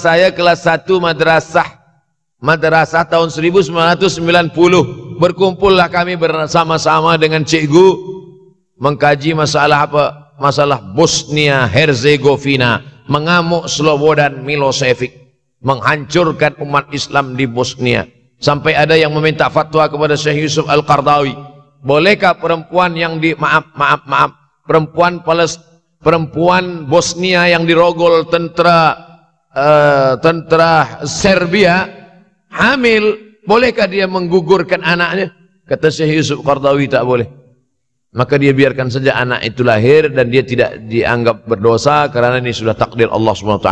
saya kelas 1 madrasah tahun 1990, berkumpullah kami bersama-sama dengan cikgu mengkaji masalah apa? Masalah Bosnia Herzegovina, mengamuk Slobodan Milosevic, menghancurkan umat Islam di Bosnia. Sampai ada yang meminta fatwa kepada Syekh Yusuf Al-Qardawi, bolehkah perempuan yang perempuan Bosnia yang dirogol tentara Serbia hamil, bolehkah dia menggugurkan anaknya? Kata Syekh Yusuf Qardawi, tak boleh. Maka dia biarkan saja anak itu lahir dan dia tidak dianggap berdosa karena ini sudah takdir Allah SWT.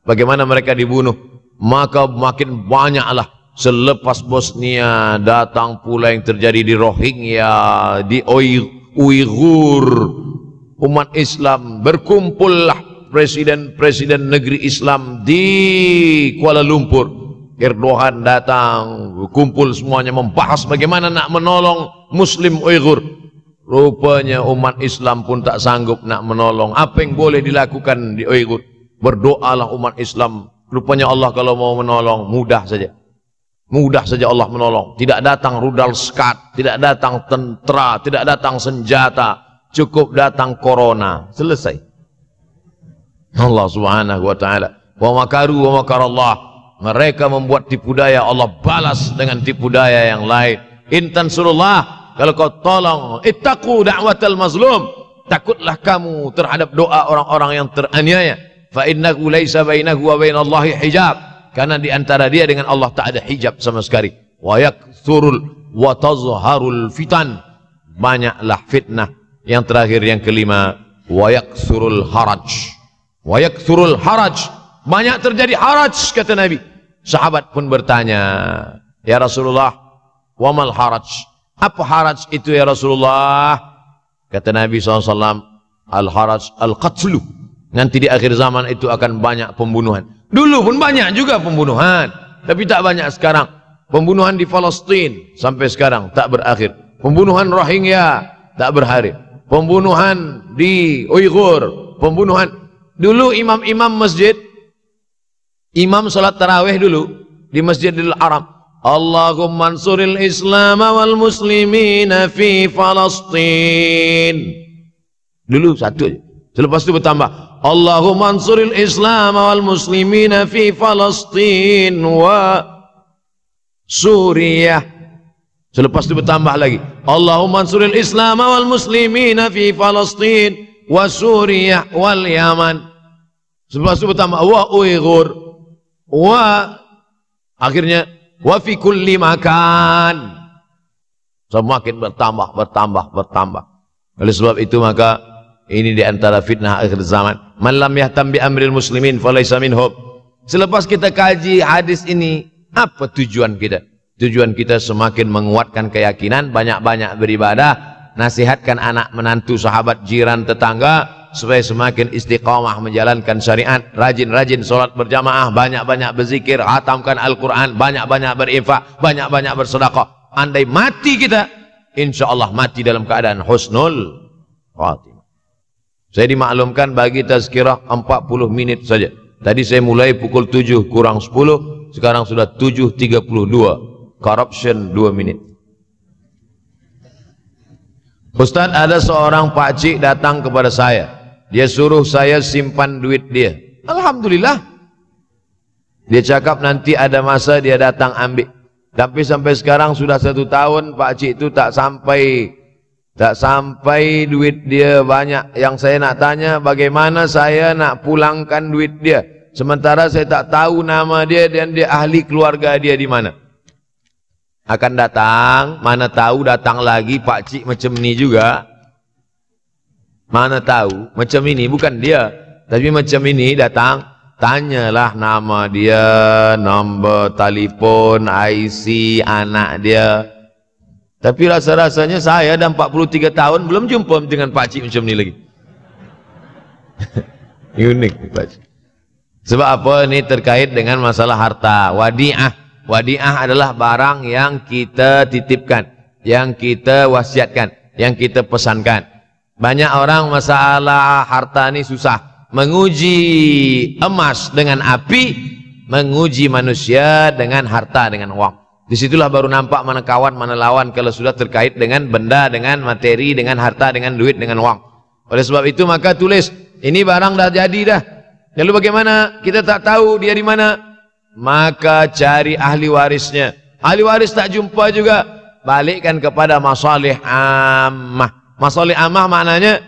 Bagaimana mereka dibunuh? Maka makin banyaklah selepas Bosnia datang pula yang terjadi di Rohingya, di Uighur. Umat Islam berkumpullah presiden-presiden negeri Islam di Kuala Lumpur. Erdogan datang, kumpul semuanya membahas bagaimana nak menolong Muslim Uighur. Rupanya umat Islam pun tak sanggup nak menolong. Apa yang boleh dilakukan di Uighur? Berdoalah umat Islam. Rupanya Allah kalau mau menolong mudah saja. Mudah saja Allah menolong. Tidak datang rudal skat, tidak datang tentera, tidak datang senjata. Cukup datang corona, selesai. Allah Subhanahu wa taala, wa makaru wa makarallah. Mereka membuat tipu daya, Allah balas dengan tipu daya yang lain. In tansurullah, kalau kau tolong, ittaqu da'watal mazlum, takutlah kamu terhadap doa orang-orang yang teraniaya. Fa innahu laisa bainahu wa bainallahi hijab, karena di antara dia dengan Allah tak ada hijab sama sekali. Wa yakthurul wa tazharul fitan, banyaklah fitnah. Yang terakhir, yang kelima, wa yakthurul haraj. Wa yakthurul haraj, banyak terjadi haraj, kata Nabi. Sahabat pun bertanya, ya Rasulullah, wa mal haraj? Apa haraj itu ya Rasulullah? Kata Nabi SAW, al haraj al qatlu. Nanti di akhir zaman itu akan banyak pembunuhan. Dulu pun banyak juga pembunuhan, tapi tak banyak sekarang. Pembunuhan di Palestina sampai sekarang tak berakhir. Pembunuhan Rohingya tak berakhir. Pembunuhan di Uighur, pembunuhan. Dulu imam-imam masjid, imam salat tarawih dulu di Masjidil Haram, Allahumma ansuril Islam wal muslimina fi Palestin. Dulu satu aja. Selepas itu bertambah, Allahumma ansuril Islam wal muslimina fi Palestin wa Suriah. Selepas itu bertambah lagi, Allahumma ansuril Islam wal muslimina fi Palestin wa Suriah wal Yaman. Selepas itu bertambah wa Uighur wa, akhirnya wa fi kulli makan. Semakin bertambah. Oleh sebab itu maka ini di antara fitnah akhir zaman. Man lam yahtam bi amril muslimin falaysa minhum. Selepas kita kaji hadis ini, apa tujuan kita? Tujuan kita semakin menguatkan keyakinan, banyak-banyak beribadah, nasihatkan anak menantu, sahabat, jiran, tetangga supaya semakin istiqamah menjalankan syariat, rajin-rajin solat berjamaah, banyak-banyak berzikir, hatamkan Al-Quran, banyak-banyak berinfak, banyak-banyak bersedekah. Andai mati kita, insya Allah mati dalam keadaan husnul khatimah. Saya dimaklumkan bagi tazkirah 40 menit saja. Tadi saya mulai pukul 7 kurang 10, sekarang sudah 7.32. Corruption 2 menit. Ustaz, ada seorang pakcik datang kepada saya. Dia suruh saya simpan duit dia. Alhamdulillah. Dia cakap nanti ada masa dia datang ambil. Tapi sampai sekarang sudah 1 tahun Pak Cik itu tak sampai duit dia banyak. Yang saya nak tanya, bagaimana saya nak pulangkan duit dia, sementara saya tak tahu nama dia dan dia ahli keluarga dia di mana. Akan datang, mana tahu datang lagi Pak Cik macam ni juga. Mana tahu macam ini, bukan dia, tapi macam ini datang, tanyalah nama dia, nombor telefon, IC anak dia. Tapi rasa-rasanya saya dah 43 tahun belum jumpa dengan Pak Cik macam ni lagi. Unik Pak Cik. Sebab apa? Ini terkait dengan masalah harta. Wadi'ah. Wadi'ah adalah barang yang kita titipkan, yang kita wasiatkan, yang kita pesankan. Banyak orang masalah harta ini susah. Menguji emas dengan api, menguji manusia dengan harta, dengan uang. Disitulah baru nampak mana kawan, mana lawan kalau sudah terkait dengan benda, dengan materi, dengan harta, dengan duit, dengan uang. Oleh sebab itu maka tulis, ini barang dah jadi dah. Lalu bagaimana? Kita tak tahu dia di mana. Maka cari ahli warisnya. Ahli waris tak jumpa juga, balikkan kepada masalih ammah. Masalih ammah maknanya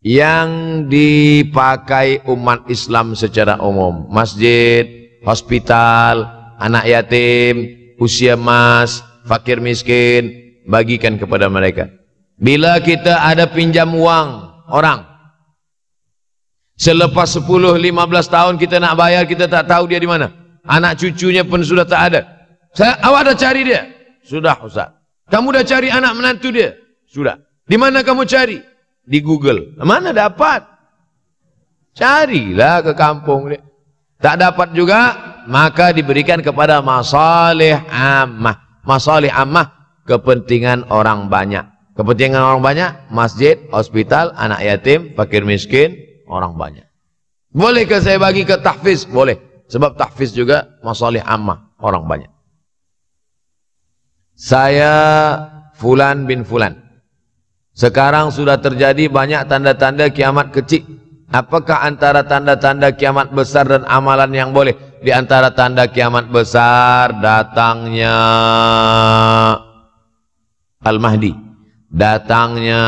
yang dipakai umat Islam secara umum. Masjid, hospital, anak yatim, usia mas, fakir miskin, bagikan kepada mereka. Bila kita ada pinjam uang orang, selepas 10-15 tahun kita nak bayar, kita tak tahu dia di mana. Anak cucunya pun sudah tak ada. Awak dah cari dia? Sudah Ustaz. Kamu dah cari anak menantu dia? Sudah. Di mana kamu cari? Di Google. Mana dapat? Carilah ke kampung dia. Tak dapat juga, maka diberikan kepada masalih ammah. Masalih ammah, kepentingan orang banyak. Kepentingan orang banyak, masjid, hospital, anak yatim, fakir miskin, orang banyak. Bolehkah saya bagi ke tahfiz? Boleh. Sebab tahfiz juga masalih ammah, orang banyak. Saya Fulan bin Fulan. Sekarang sudah terjadi banyak tanda-tanda kiamat kecil. Apakah antara tanda-tanda kiamat besar dan amalan yang boleh? Di antara tanda kiamat besar, datangnya Al-Mahdi, datangnya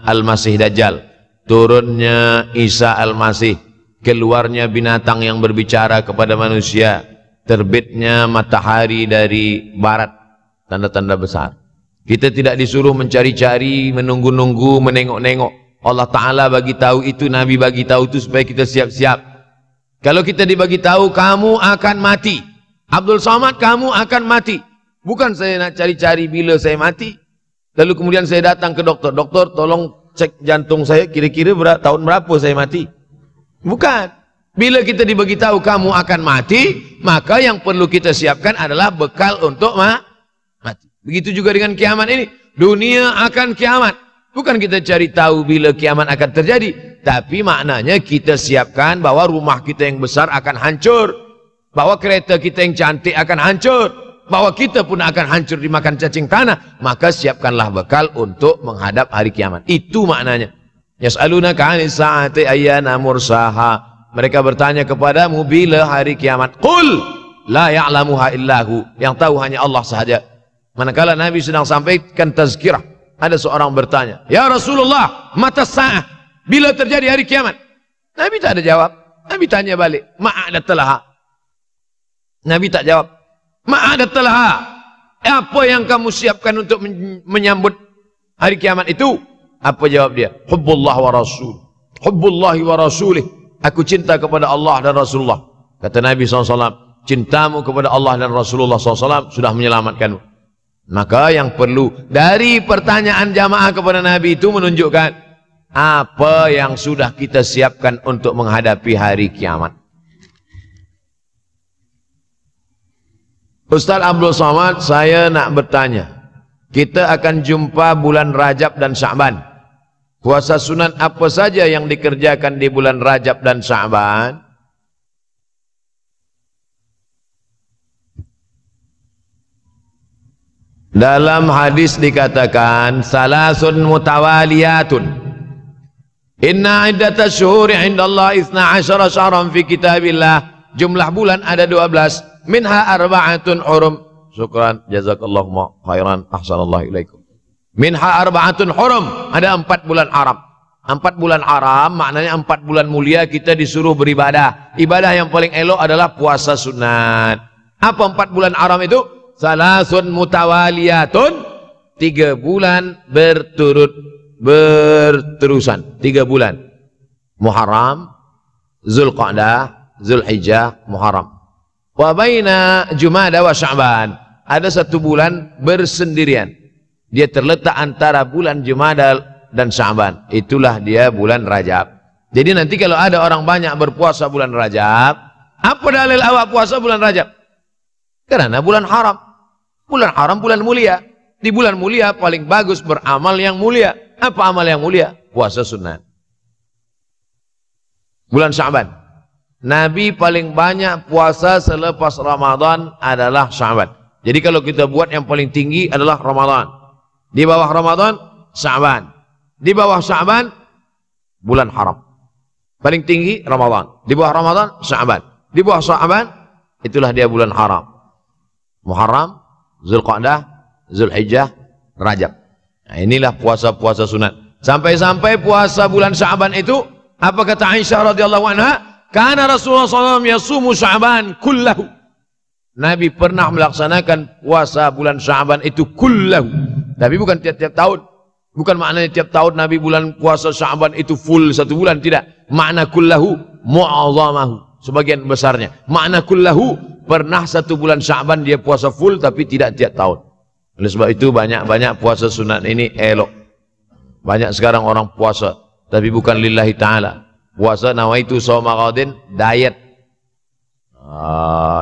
Al-Masih Dajjal, turunnya Isa Al-Masih, keluarnya binatang yang berbicara kepada manusia, terbitnya matahari dari barat. Tanda-tanda besar. Kita tidak disuruh mencari-cari, menunggu-nunggu, menengok-nengok. Allah Ta'ala bagi tahu itu, Nabi bagi tahu itu supaya kita siap-siap. Kalau kita dibagi tahu, kamu akan mati. Abdul Somad, kamu akan mati. Bukan saya nak cari-cari bila saya mati. Lalu kemudian saya datang ke doktor. Doktor, tolong cek jantung saya, kira-kira tahun berapa saya mati. Bukan. Bila kita dibagi tahu kamu akan mati, maka yang perlu kita siapkan adalah bekal untuk mati. Begitu juga dengan kiamat ini. Dunia akan kiamat. Bukan kita cari tahu bila kiamat akan terjadi, tapi maknanya kita siapkan bahwa rumah kita yang besar akan hancur, bahwa kereta kita yang cantik akan hancur, bahwa kita pun akan hancur dimakan cacing tanah. Maka siapkanlah bekal untuk menghadap hari kiamat. Itu maknanya. Yas'alunaka 'anis sa'ati ayyana mursaha. Mereka bertanya kepadamu bila hari kiamat. Qul la ya'lamuha illahu. Yang tahu hanya Allah sahaja. Manakala Nabi sedang sampaikan tazkirah, ada seorang bertanya, "Ya Rasulullah, mata sa'ah? Bila terjadi hari kiamat?" Nabi tak ada jawab. Nabi tanya balik, "Ma'adatalaha?" Nabi tak jawab. "Ma'adatalaha?" Apa yang kamu siapkan untuk menyambut hari kiamat itu? Apa jawab dia? "Hubbullah wa rasul. Hubbullahi wa rasulih." Aku cinta kepada Allah dan Rasulullah. Kata Nabi SAW, cintamu kepada Allah dan Rasulullah SAW sudah menyelamatkanmu. Maka yang perlu dari pertanyaan jamaah kepada Nabi itu menunjukkan apa yang sudah kita siapkan untuk menghadapi hari kiamat. Ustaz Abdul Somad, saya nak bertanya, kita akan jumpa bulan Rajab dan Sya'ban. Puasa sunat apa saja yang dikerjakan di bulan Rajab dan Sya'ban? Dalam hadis dikatakan salasun mutawaliyatun. Inna iddatash syuhuri 'indallahi 12 syahran fi kitabillah. Jumlah bulan ada 12. Minha arba'atun hurum. Syukran, jazakallahu khairan, ahsanallahu ilaikum. Minha arba'atun hurum. Ada 4 bulan haram. 4 bulan haram maknanya 4 bulan mulia kita disuruh beribadah. Ibadah yang paling elok adalah puasa sunat. Apa 4 bulan haram itu? Salasun mutawaliyatun. 3 bulan berterusan. 3 bulan. Muharram, Zulqa'dah, Zulhijjah, Muharram. Wa baina Jumada wa Sya'ban. Ada 1 bulan bersendirian. Dia terletak antara bulan Jumada dan Sya'ban. Itulah dia bulan Rajab. Jadi nanti kalau ada orang banyak berpuasa bulan Rajab, apa dalil awak puasa bulan Rajab? Karena bulan haram. Bulan haram bulan mulia. Di bulan mulia paling bagus beramal yang mulia. Apa amal yang mulia? Puasa sunat. Bulan Sya'ban. Nabi paling banyak puasa selepas Ramadan adalah Sya'ban. Jadi kalau kita buat yang paling tinggi adalah Ramadan. Di bawah Ramadan, Sya'ban. Di bawah Sya'ban, bulan haram. Paling tinggi Ramadan. Di bawah Ramadan, Sya'ban. Di bawah Sya'ban, itulah dia bulan haram. Muharram, Zulqa'dah, Zulhijjah, Rajab. Nah, inilah puasa-puasa sunat. Sampai-sampai puasa bulan Sya'ban itu, apa kata Aisyah radhiyallahu anha? Karena Rasulullah SAW yasumu Sya'ban kullahu. Nabi pernah melaksanakan puasa bulan Sya'ban itu kullahu. Tapi bukan tiap-tiap tahun. Bukan maknanya tiap tahun Nabi bulan puasa Sya'ban itu full 1 bulan. Tidak. Makna kullahu mu'azzamahu. Sebagian besarnya. Makna kullahu pernah 1 bulan Sya'ban dia puasa full tapi tidak tiap tahun. Oleh sebab itu banyak-banyak puasa sunat ini elok. Banyak sekarang orang puasa tapi bukan lillahi ta'ala. Puasa nawaitu shauma ghadin, diet.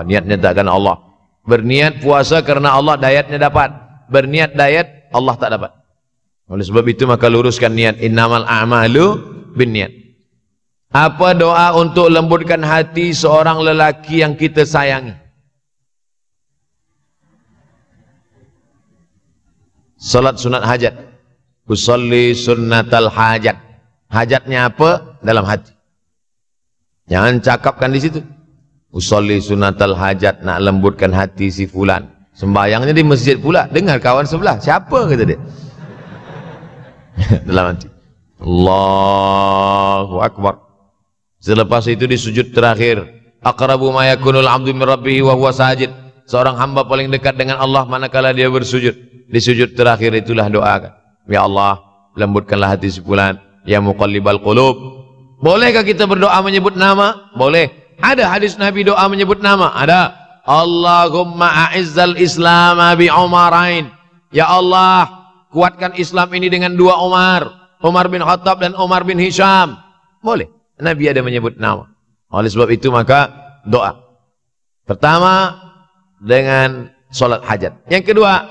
Niatnya takkan Allah. Berniat puasa karena Allah, dietnya dapat. Berniat diet, Allah tak dapat. Oleh sebab itu maka luruskan niat. Innamal a'malu binniat. Apa doa untuk lembutkan hati seorang lelaki yang kita sayangi? Salat sunat hajat. Usolli sunnatal hajat. Hajatnya apa? Dalam hati. Jangan cakapkan di situ. Usolli sunnatal hajat, nak lembutkan hati si fulan. Sembayangnya di masjid pula. Dengar kawan sebelah. Siapa kata dia? Dalam hati. Allahu Akbar. Selepas itu di sujud terakhir. Aqrabu ma yakunul abdu min rabbihi wa huwa sajid. Seorang hamba paling dekat dengan Allah manakala dia bersujud. Di sujud terakhir itulah doakan. Ya Allah, lembutkanlah hati si fulan. Ya muqallibal qulub. Bolehkah kita berdoa menyebut nama? Boleh. Ada hadis Nabi doa menyebut nama? Ada. Allahumma a'izzal Islam bi Umarain. Ya Allah, kuatkan Islam ini dengan 2 Umar. Umar bin Khattab dan Umar bin Hisham. Boleh. Nabi ada menyebut nama. Oleh sebab itu maka doa. Pertama dengan solat hajat. Yang kedua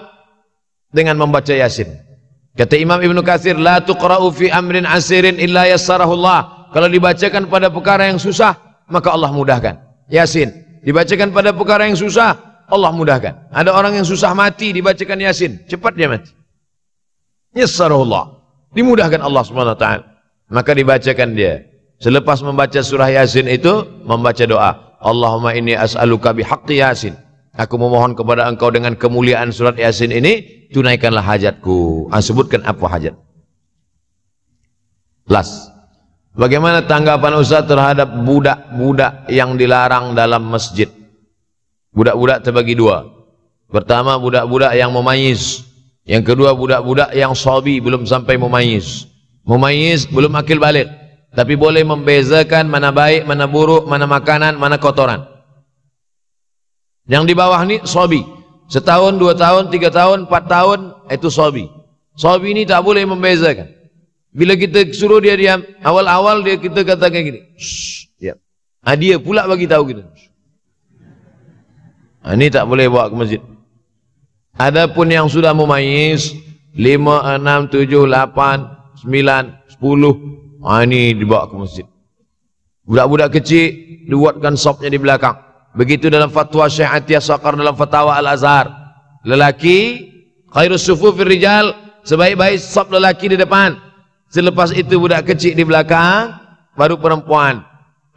dengan membaca Yasin. Kata Imam Ibnu Katsir, la tuqra'u fi amrin asirin illa yassarahullah. Kalau dibacakan pada perkara yang susah, maka Allah mudahkan. Yasin. Dibacakan pada perkara yang susah, Allah mudahkan. Ada orang yang susah mati, dibacakan Yasin, cepat dia mati. Yassarahullah. Dimudahkan Allah SWT. Maka dibacakan dia. Selepas membaca surah Yasin itu, membaca doa. Allahumma inni as'aluka bihaqqi Yasin. Aku memohon kepada engkau dengan kemuliaan surat Yasin ini, tunaikanlah hajatku. Sebutkan apa hajat. Last. Bagaimana tanggapan Ustaz terhadap budak-budak yang dilarang dalam masjid? Budak-budak terbagi 2. Pertama, budak-budak yang mumayyiz. Yang kedua, budak-budak yang sabi, belum sampai mumayyiz. Mumayyiz belum akil balik, tapi boleh membezakan mana baik, mana buruk, mana makanan, mana kotoran. Yang di bawah ini sabi. Setahun, 2 tahun, 3 tahun, 4 tahun, itu sabi. Sabi ini tak boleh membezakan. Bila kita suruh dia diam, awal-awal kita katakan gini, diam. Dia pula bagi tahu kita. Ini tak boleh bawa ke masjid. Adapun yang sudah mumayyiz 5, 6, 7, 8, 9, 10, ini dibawa ke masjid. Budak-budak kecil dibuatkan sopnya di belakang. Begitu dalam fatwa Syekh Atiyah Saqar dalam fatwa Al-Azhar. Lelaki khairus sufufir rijal, sebaik-baik sop lelaki di depan. Selepas itu budak kecil di belakang, baru perempuan.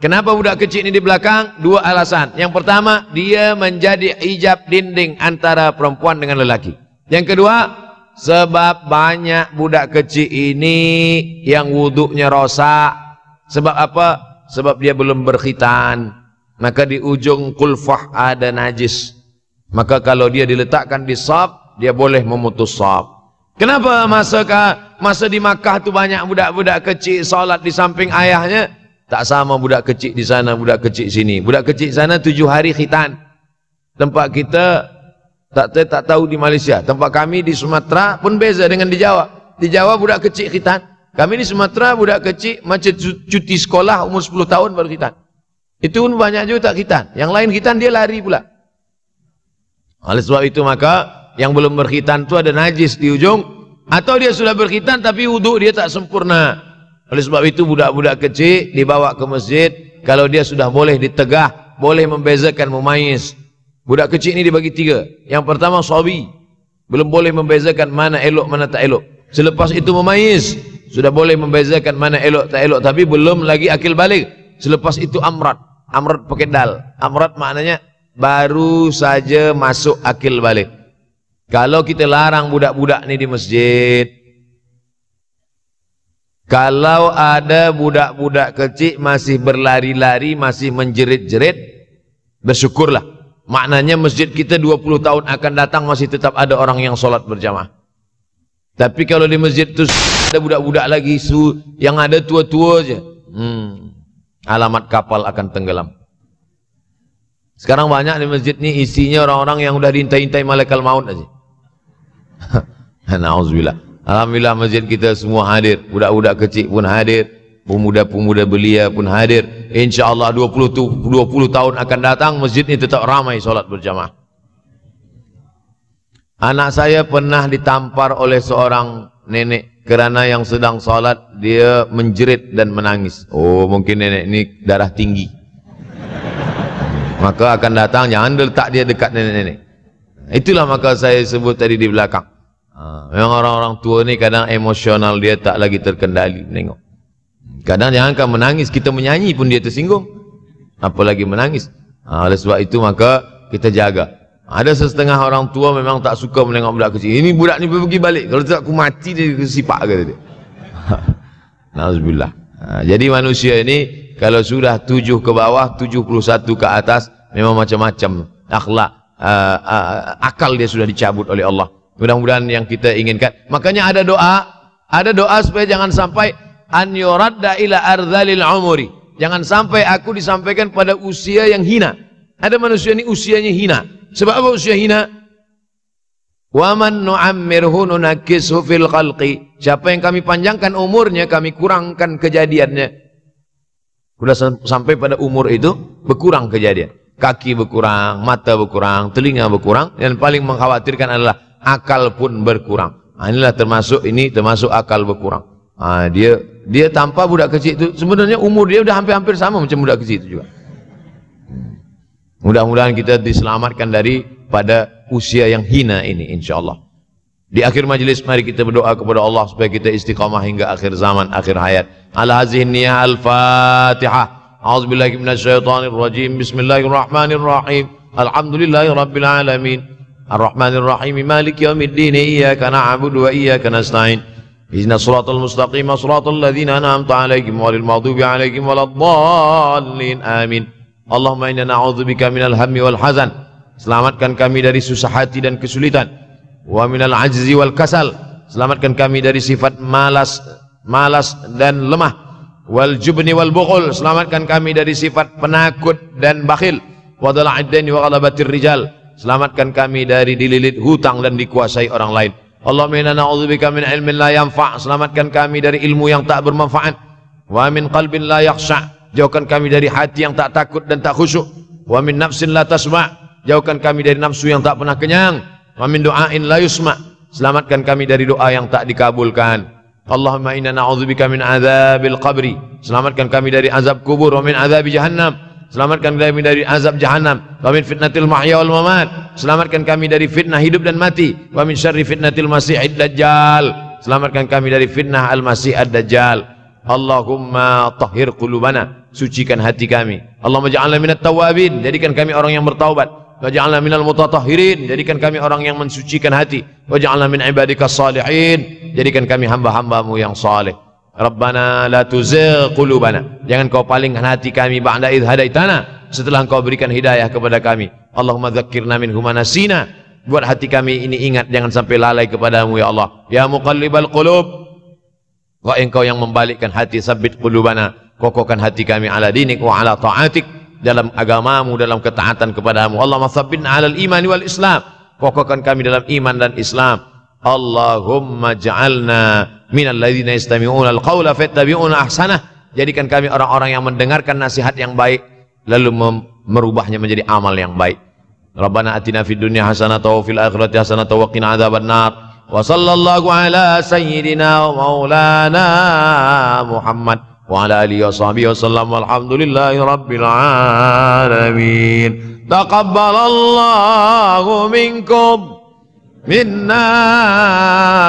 Kenapa budak kecil ini di belakang? Dua alasan. Yang pertama, dia menjadi hijab dinding antara perempuan dengan lelaki. Yang kedua, sebab banyak budak kecil ini yang wuduknya rosak. Sebab apa? Sebab dia belum berkhitan. Maka di ujung kulfah ada najis. Maka kalau dia diletakkan di shaf, dia boleh memutus shaf. Kenapa masa di Makkah tu banyak budak-budak kecil salat di samping ayahnya? Tak sama budak kecil di sana, budak kecil sini. Budak kecil sana 7 hari khitan. Tempat kita tak tahu di Malaysia. Tempat kami di Sumatera pun beza dengan di Jawa. Di Jawa budak kecil khitan. Kami di Sumatera budak kecil macam cuti sekolah umur 10 tahun baru khitan. Itu pun banyak juga tak khitan. Yang lain khitan dia lari pula. Oleh sebab itu maka yang belum berkhitan itu ada najis di ujung, atau dia sudah berkhitan tapi wuduk dia tak sempurna. Oleh sebab itu budak-budak kecil dibawa ke masjid. Kalau dia sudah boleh ditegah, boleh membezakan, memayis. Budak kecil ini dibagi 3. Yang pertama sabi, belum boleh membezakan mana elok mana tak elok. Selepas itu memayis, sudah boleh membezakan mana elok tak elok, tapi belum lagi akil balik. Selepas itu amrat, amrat pakai dal. Amrat maknanya baru saja masuk akil balik. Kalau kita larang budak-budak ni di masjid, kalau ada budak-budak kecil masih berlari-lari, masih menjerit-jerit, bersyukurlah. Maknanya masjid kita 20 tahun akan datang masih tetap ada orang yang solat berjamaah. Tapi kalau di masjid tu ada budak-budak lagi, yang ada tua-tua aja, alamat kapal akan tenggelam. Sekarang banyak di masjid ni isinya orang-orang yang udah diintai-intai malaikat maut aja. Nauzubillah. Alhamdulillah masjid kita semua hadir. Budak-budak kecil pun hadir, pemuda-pemuda belia pun hadir. InsyaAllah 20 tahun akan datang masjid ini tetap ramai solat berjamaah. Anak saya pernah ditampar oleh seorang nenek kerana yang sedang solat dia menjerit dan menangis. Oh, mungkin nenek ini darah tinggi. Maka akan datang, jangan letak dia dekat nenek-nenek. Itulah maka saya sebut tadi di belakang. Memang orang-orang tua ni kadang emosional dia tak lagi terkendali. Tengok. Kadang jangankan menangis, kita menyanyi pun dia tersinggung. Apalagi menangis. Oleh sebab itu maka kita jaga. Ada setengah orang tua memang tak suka menengok budak kecil. Ini budak ni pergi balik. Kalau tak aku mati dia sipak kata dia. Nauzubillah. Jadi manusia ini kalau sudah 7 ke bawah, 71 ke atas, memang macam-macam akhlak, akal dia sudah dicabut oleh Allah. Mudah-mudahan yang kita inginkan. Makanya ada doa supaya jangan sampai an yuradda ila ardhalil umuri. Jangan sampai aku disampaikan pada usia yang hina. Ada manusia ini usianya hina. Sebab apa usia hina? Wa man nu'ammirhu nunakkishu fil khalqi. Siapa yang kami panjangkan umurnya, kami kurangkan kejadiannya. Sudah sampai pada umur itu berkurang kejadian. Kaki berkurang, mata berkurang, telinga berkurang, dan paling mengkhawatirkan adalah akal pun berkurang. Inilah termasuk akal berkurang. Dia tanpa budak kecil itu sebenarnya umur dia sudah hampir-hampir sama macam budak kecil itu juga. Mudah-mudahan kita diselamatkan daripada usia yang hina ini insyaallah. Di akhir majlis mari kita berdoa kepada Allah supaya kita istiqamah hingga akhir zaman, akhir hayat. Ala hazihi niyyah al-Fatihah. A'udzubillahi minasyaitonir rajim. Bismillahirrahmanirrahim. Alhamdulillahi rabbil alamin. Arrahmanir rahim. Maliki yaumiddin. Iyyaka na'budu wa iyyaka nasta'in. Ihdinas siratal mustaqim, siratal ladzina an'amta 'alaihim ghairil maghdubi 'alaihim waladdallin. Amin. Allahumma inna na'udzubika minal hammi wal hazan. Selamatkan kami dari susah hati dan kesulitan. Wa minal ajzi wal kasal. Selamatkan kami dari sifat malas dan lemah. Wal jubni wal bukhul. Selamatkan kami dari sifat penakut dan bakhil. Wa dala'id daini wa ghalabatir rijal. Selamatkan kami dari dililit hutang dan dikuasai orang lain. Allahumma inna na'udzubika min ilmin la yanfa'. Selamatkan kami dari ilmu yang tak bermanfaat. Wa min qalbin la yakhsha'. Jauhkan kami dari hati yang tak takut dan tak khusyuk. Wa min nafsin la tasma'. Jauhkan kami dari nafsu yang tak pernah kenyang. Wa min du'ain la yusma'. Selamatkan kami dari doa yang tak dikabulkan. Allahumma inna na'udzubika min azabil qabri. Selamatkan kami dari azab kubur. Wa min azabi jahannam. Selamatkan kami dari azab jahannam. Wa min fitnatil mahya wal mamat. Selamatkan kami dari fitnah hidup dan mati. Wa min syarri fitnatil masiihid dajjal. selamatkan kami dari fitnah al-masih ad-dajjal. Allahumma tahhir qulubana, sucikan hati kami. Allahumma ja'alna minat tawabin, jadikan kami orang yang bertaubat. Waj'alna minal mutatahhirin, jadikan kami orang yang mensucikan hati. Waj'alna min ibadika salihin, jadikan kami hamba-hambamu yang saleh. Rabbana la tuzigh qulubana, jangan kau palingkan hati kami ba'da idh hadaitana, setelah engkau berikan hidayah kepada kami. Allahumma dzakkirna minhu ma nasina, buat hati kami ini ingat, jangan sampai lalai kepadamu ya Allah. Ya muqallibal qulub, wahai engkau yang membalikkan hati, sabbit qulubana, kokohkan hati kami ala dinik wa ala ta'atik, dalam agamamu, dalam ketaatan kepadamu. Allahumma tsabbitna alal iman wal islam, kokohkan kami dalam iman dan Islam. Allahumma ja'alna minal ladzina yastami'una al-qawla fayattabi'una ahsanah, jadikan kami orang-orang yang mendengarkan nasihat yang baik lalu merubahnya menjadi amal yang baik. Rabbana atina fid dunya hasanatan wa fil akhirati hasanatan wa qina adzabannar. Wa sallallahu ala sayyidina wa maulana Muhammad wa ala alihi wa sahbihi wa sallam. Walhamdulillahi rabbil alamin. Taqabbalallahu minkum minna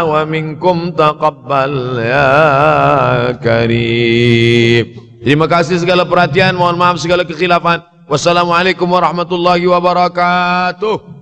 wa minkum taqabbal ya karim. Terima kasih segala perhatian, mohon maaf segala kekhilafan. Wassalamualaikum warahmatullahi wabarakatuh.